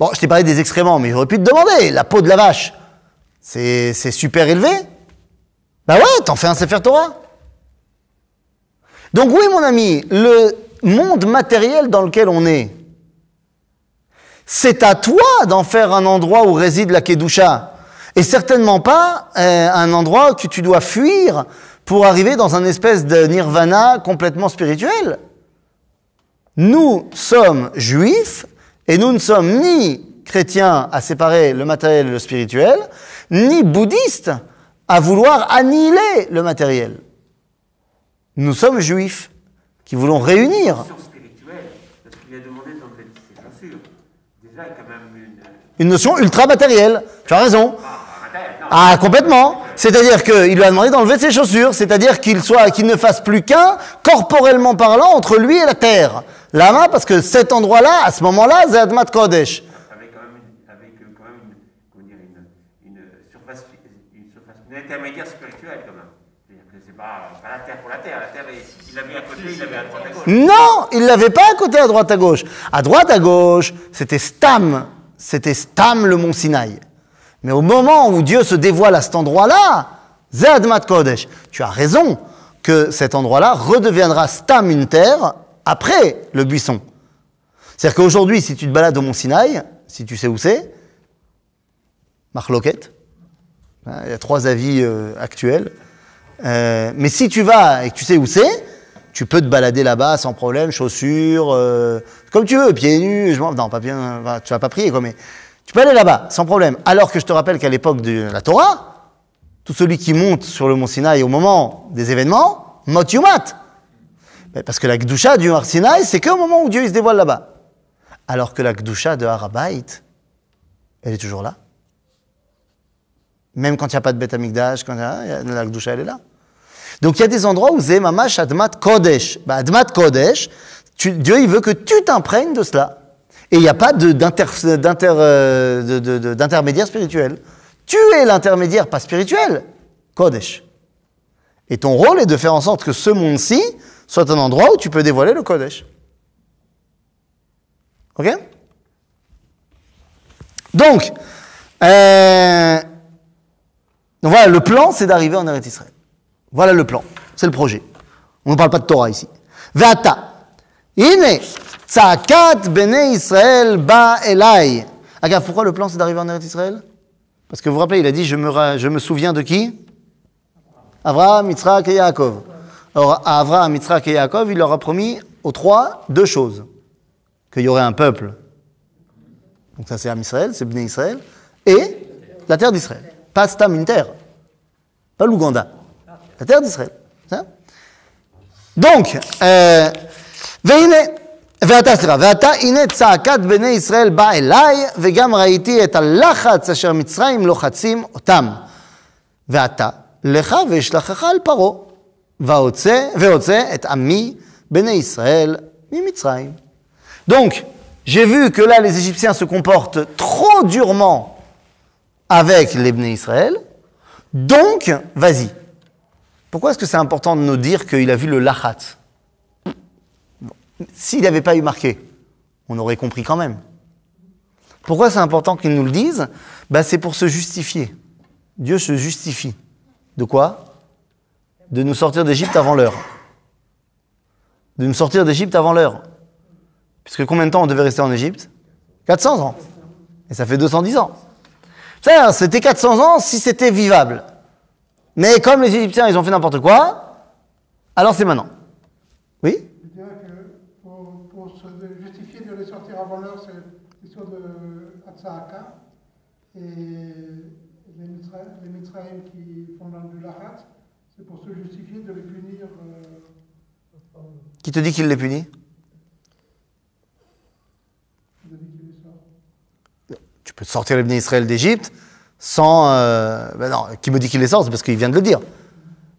Bon, je t'ai parlé des excréments, mais j'aurais pu te demander, la peau de la vache, c'est super élevé? Bah ouais, t'en fais un Sefer Torah. Donc oui, mon ami, le monde matériel dans lequel on est, c'est à toi d'en faire un endroit où réside la Kedusha, et certainement pas un endroit que tu dois fuir pour arriver dans un espèce de nirvana complètement spirituel. Nous sommes juifs et nous ne sommes ni chrétiens à séparer le matériel et le spirituel, ni bouddhistes à vouloir annihiler le matériel. Nous sommes juifs qui voulons réunir. Notion spirituelle, parce qu'il a demandé d'enlever ses chaussures. Déjà, il y a quand même Une notion ultra matérielle. Tu as raison. non. Ah, complètement. C'est-à-dire qu'il lui a demandé d'enlever ses chaussures, c'est-à-dire qu'il ne fasse plus qu'un, corporellement parlant, entre lui et la terre. Lama, parce que cet endroit-là, à ce moment-là, c'est Admat Kodesh. Avec quand même une intermédiaire spirituelle, quand même. C'est-à-dire que c'est pas la terre pour la terre. La terre, il l'avait à côté, il l'avait à droite à gauche. Non, il ne l'avait pas à côté, à droite, à gauche. À droite, à gauche, c'était Stam le mont Sinaï. Mais au moment où Dieu se dévoile à cet endroit-là, c'est Admat Kodesh. Tu as raison que cet endroit-là redeviendra Stam, une terre, après le buisson. C'est-à-dire qu'aujourd'hui, si tu te balades au mont Sinaï, si tu sais où c'est, Marloquet, il y a 3 avis actuels. Mais si tu vas et que tu sais où c'est, tu peux te balader là-bas sans problème, chaussures, comme tu veux, pieds nus. Non, pas bien, tu vas pas prier, quoi, mais tu peux aller là-bas sans problème. Alors que je te rappelle qu'à l'époque de la Torah, tout celui qui monte sur le mont Sinaï au moment des événements, mot yumat. Parce que la Kedusha du Har Sinaï, c'est qu'au moment où Dieu il se dévoile là-bas. Alors que la Kedusha de Har Habayit, elle est toujours là. Même quand il n'y a pas de Beth Amikdash, la Kedusha, elle est là. Donc il y a des endroits où c'est Mamash Admat Kodesh. Admat Kodesh, Dieu il veut que tu t'imprègnes de cela. Et il n'y a pas d'intermédiaire spirituel. Tu es l'intermédiaire, pas spirituel, Kodesh. Et ton rôle est de faire en sorte que ce monde-ci soit un endroit où tu peux dévoiler le Kodesh. Ok? Donc voilà, le plan, c'est d'arriver en Eretz Israël. Voilà le plan, c'est le projet. On ne parle pas de Torah ici. Ve'ata, ine, tza'akat bnei Israël ba elai. Regarde, pourquoi le plan, c'est d'arriver en Eretz Israël? Parce que vous vous rappelez, il a dit, je me souviens de qui? Avraham, Yitzhak et Yaakov. Alors, à Avraham, Yitzhak et Yaakov, il leur a promis aux trois deux choses. Qu'il y aurait un peuple. Donc ça, c'est Am Israël, c'est Bnei Israël. Et la terre d'Israël. Pas Stam, une terre. Pas l'Ouganda. La terre d'Israël. Donc, ועתה הנה צעקת בני ישראל בא אליי, וגם ראיתי את הלחץ אשר מצרים לוחצים אותם. ועתה לך ואשלחך אל פרעה, והוצא את עמי בני ישראל ממצרים. Donc, j'ai vu que là, les Égyptiens se comportent trop durement avec les Bnei Israël, donc, vas-y. Pourquoi est-ce que c'est important de nous dire qu'il a vu le lachat? S'il n'avait pas eu marqué, on aurait compris quand même. Pourquoi c'est important qu'il nous le dise? C'est pour se justifier. Dieu se justifie. De quoi? De nous sortir d'Égypte avant l'heure. De nous sortir d'Égypte avant l'heure. Puisque combien de temps on devait rester en Égypte? 400 ans. Et ça fait 210 ans. Ça, c'était 400 ans si c'était vivable. Mais comme les Égyptiens, ils ont fait n'importe quoi, alors c'est maintenant. Oui? Je dirais que pour se justifier de les sortir avant l'heure, c'est l'histoire de Hatzaaka. Et les Mitzrayim qui font du Lachat, c'est pour se justifier de les punir. Qui te dit qu'il les punit? Tu peux sortir les Bnei Israël d'Égypte sans... non, qui me dit qu'il les sort, c'est parce qu'il vient de le dire.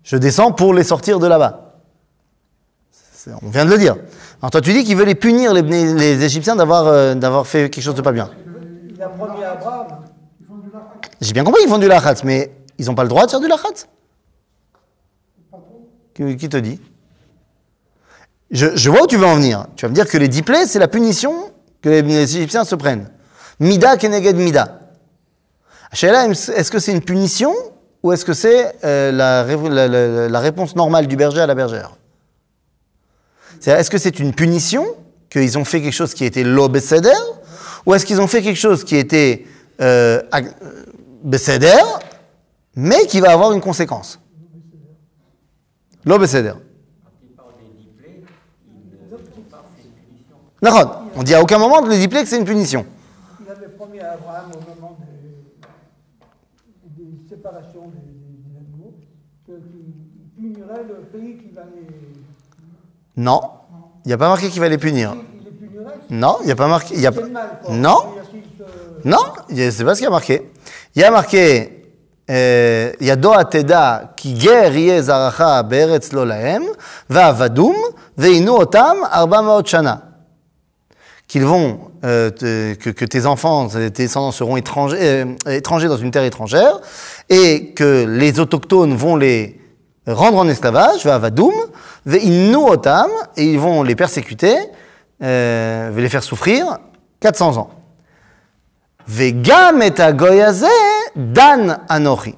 Je descends pour les sortir de là-bas. On vient de le dire. Alors toi tu dis qu'il veut les punir, les Égyptiens, d'avoir fait quelque chose de pas bien. Il a promis à Abraham, ils font du Lachat. J'ai bien compris qu'ils font du lachat, mais ils n'ont pas le droit de faire du lachat. Qui te dit? Je vois où tu veux en venir. Tu vas me dire que les 10 plaies, c'est la punition que les Égyptiens se prennent. Mida keneged mida. Sheila, est-ce que c'est une punition ou est-ce que c'est la réponse normale du berger à la bergère? Est-ce que c'est une punition, qu'ils ont fait quelque chose qui était lo beseder, ou est-ce qu'ils ont fait quelque chose qui était beseder, mais qui va avoir une conséquence? Lo beseder. D'accord. On dit à aucun moment de les dipler que c'est une punition. Il avait promis à Abraham au moment des séparations des animaux qu'il punirait le pays qui va les... Non, il n'y a pas marqué qu'il va les punir. Il les punirait. Non, il n'y a pas marqué. C'est le mal, quoi. Non, non, c'est pas ce qu'il y a marqué. Il y a marqué Yado ateda ki ger yeh zaracha be'eretz lo lahem ve'avadum ve'inu otam 400 shana. Qu'ils vont, que tes enfants, tes descendants seront étrangers dans une terre étrangère, et que les autochtones vont les rendre en esclavage, ve'avadoum, ve'innu otam, et ils vont les persécuter, les faire souffrir 400 ans. Ve'gam et hagoy hazeh dan anochi.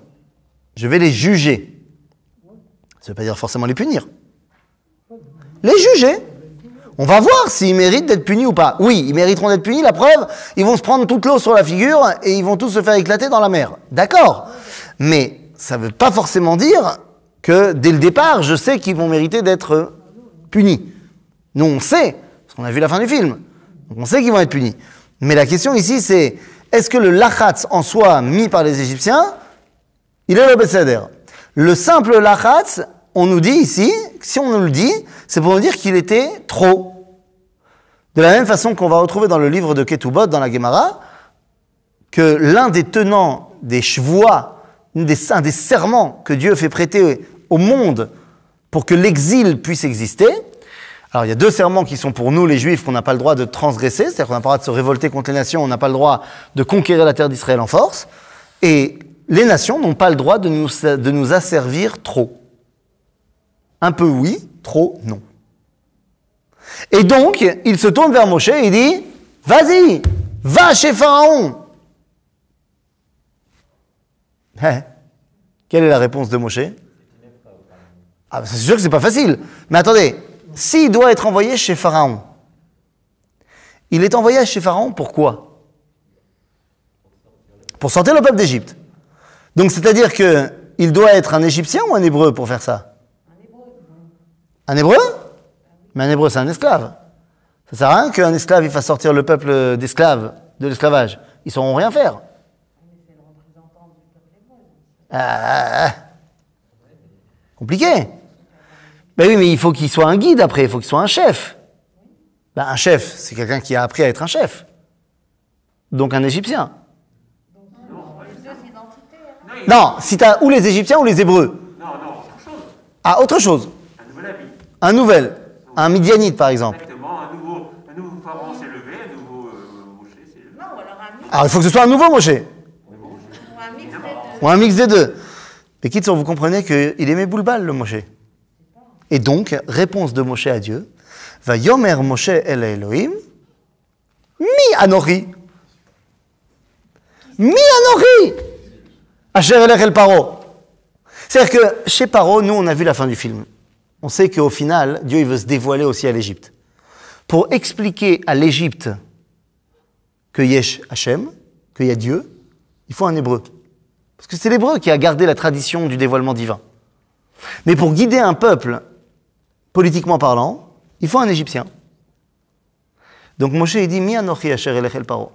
Je vais les juger. Ça ne veut pas dire forcément les punir. Les juger. On va voir s'ils méritent d'être punis ou pas. Oui, ils mériteront d'être punis. La preuve, ils vont se prendre toute l'eau sur la figure et ils vont tous se faire éclater dans la mer. D'accord. Mais ça ne veut pas forcément dire que dès le départ, je sais qu'ils vont mériter d'être punis. Nous, on sait, parce qu'on a vu la fin du film, donc on sait qu'ils vont être punis. Mais la question ici, c'est, est-ce que le lachatz en soi mis par les Égyptiens, il est le Besséder? Le simple lachatz, on nous dit ici, si on nous le dit, c'est pour nous dire qu'il était trop. De la même façon qu'on va retrouver dans le livre de Ketubot, dans la Gemara, que l'un des tenants des shvoa, un des serments que Dieu fait prêter au monde pour que l'exil puisse exister. Alors il y a deux serments qui sont pour nous les Juifs qu'on n'a pas le droit de transgresser, c'est-à-dire qu'on n'a pas le droit de se révolter contre les nations, on n'a pas le droit de conquérir la terre d'Israël en force, et les nations n'ont pas le droit de nous asservir trop. Un peu oui, trop non. Et donc, il se tourne vers Moshe et il dit, vas-y, va chez Pharaon. Quelle est la réponse de Moshe? Ah, c'est sûr que c'est pas facile. Mais attendez, s'il doit être envoyé chez Pharaon, il est envoyé chez Pharaon pourquoi? Pour sortir le peuple d'Égypte. Donc c'est-à-dire qu'il doit être un Égyptien ou un Hébreu pour faire ça? Un Hébreu? Mais un Hébreu c'est un esclave. Ça sert à rien qu'un esclave il fasse sortir le peuple d'esclaves de l'esclavage. Ils sauront rien faire. Compliqué. Ben oui, mais il faut qu'il soit un guide après, il faut qu'il soit un chef. Ben, un chef, c'est quelqu'un qui a appris à être un chef. Donc un Égyptien. Non, si tu as ou les Égyptiens ou les Hébreux. Non, autre chose. Ah, autre chose. Un nouvel habit. Un nouvel. Un Midianite, par exemple. Exactement, un nouveau pharaon s'est levé, un nouveau Moshe s'est levé. Non, ou alors un mix. Alors il faut que ce soit un nouveau Moshe. Ou un mix des deux. Ou un mix des deux. Mais quitte, vous comprenez qu'il aimait boule-balle, le Moshe. Et donc, réponse de Moshe à Dieu, va yomer Moshe el Elohim, mi anori. Mi anori. Asher elech el Paro. C'est-à-dire que chez Paro, nous, on a vu la fin du film. On sait qu'au final, Dieu il veut se dévoiler aussi à l'Égypte. Pour expliquer à l'Égypte que Yesh Hachem, qu'il y a Dieu, il faut un Hébreu. Parce que c'est l'Hébreu qui a gardé la tradition du dévoilement divin. Mais pour guider un peuple, politiquement parlant, il faut un Égyptien. Donc Moshe il dit, Mi anochi asher elech el Paro.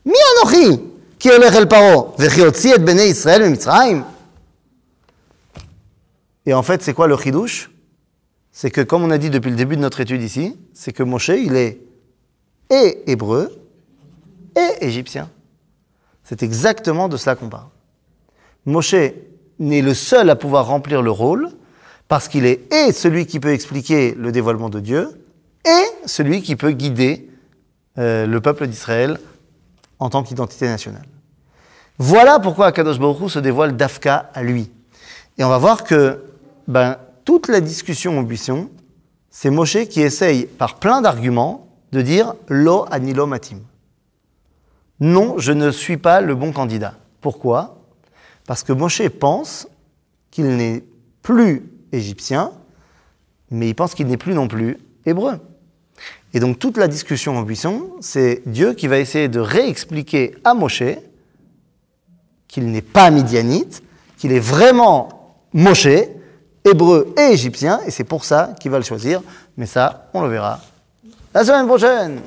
Mi anochi ki elech el Paro, vechi otzi et bnei Israël miMitzrayim. Et en fait, c'est quoi le chidouche? C'est que, comme on a dit depuis le début de notre étude ici, c'est que Moshe, il est et hébreu et égyptien. C'est exactement de cela qu'on parle. Moshe n'est le seul à pouvoir remplir le rôle parce qu'il est et celui qui peut expliquer le dévoilement de Dieu et celui qui peut guider le peuple d'Israël en tant qu'identité nationale. Voilà pourquoi Akadosh Baruch Hu se dévoile d'Afka à lui. Et on va voir que toute la discussion au buisson, c'est Moshe qui essaye par plein d'arguments de dire « Lo ani lo matim ». Non, je ne suis pas le bon candidat. Pourquoi? Parce que Moshe pense qu'il n'est plus égyptien, mais il pense qu'il n'est plus non plus hébreu. Et donc toute la discussion au buisson, c'est Dieu qui va essayer de réexpliquer à Moshe qu'il n'est pas midianite, qu'il est vraiment Moshe, hébreu et égyptien, et c'est pour ça qu'il va le choisir. Mais ça, on le verra la semaine prochaine.